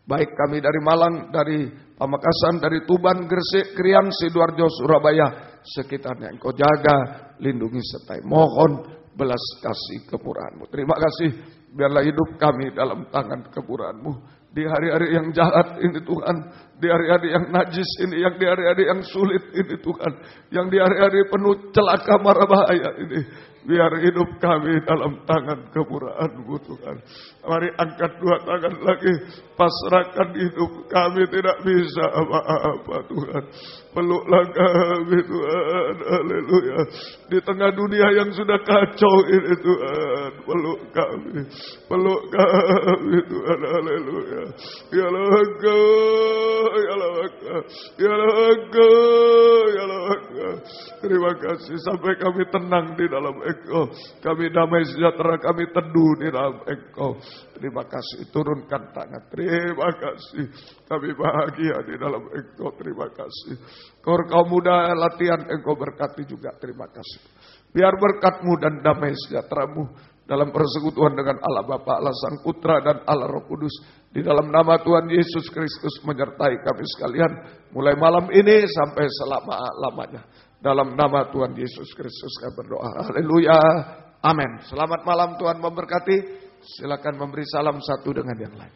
Baik kami dari Malang, dari Pamekasan, dari Tuban, Gresik, Krian, Sidoarjo, Surabaya, sekitarnya Engkau jaga, lindungi sertai. Mohon belas kasih kemurahan-Mu. Terima kasih, biarlah hidup kami dalam tangan kemurahan-Mu. Di hari-hari yang jahat ini Tuhan, di hari-hari yang najis ini, yang di hari-hari yang sulit ini Tuhan, yang di hari-hari penuh celaka mara bahaya ini, biar hidup kami dalam tangan kemurahan-Mu Tuhan. Mari angkat dua tangan lagi, pasrahkan hidup kami, tidak bisa apa-apa Tuhan. Peluklah kami Tuhan, haleluya. Di tengah dunia yang sudah kacau ini Tuhan, peluk kami Tuhan, haleluya. Ya Laga, ya Laga, ya Laga, ya Laga. Terima kasih sampai kami tenang di dalam Engkau, kami damai sejahtera, kami teduh di dalam Engkau. Terima kasih, turunkan tangan. Terima kasih, kami bahagia di dalam Engkau. Terima kasih. Kaum muda latihan Engkau berkati juga. Terima kasih. Biar berkat-Mu dan damai sejahtera-Mu dalam persekutuan dengan Allah Bapa, Allah Sang Putra dan Allah Roh Kudus, di dalam nama Tuhan Yesus Kristus menyertai kami sekalian mulai malam ini sampai selama-lamanya. Dalam nama Tuhan Yesus Kristus kami berdoa. Haleluya. Amin. Selamat malam, Tuhan memberkati. Silakan memberi salam satu dengan yang lain.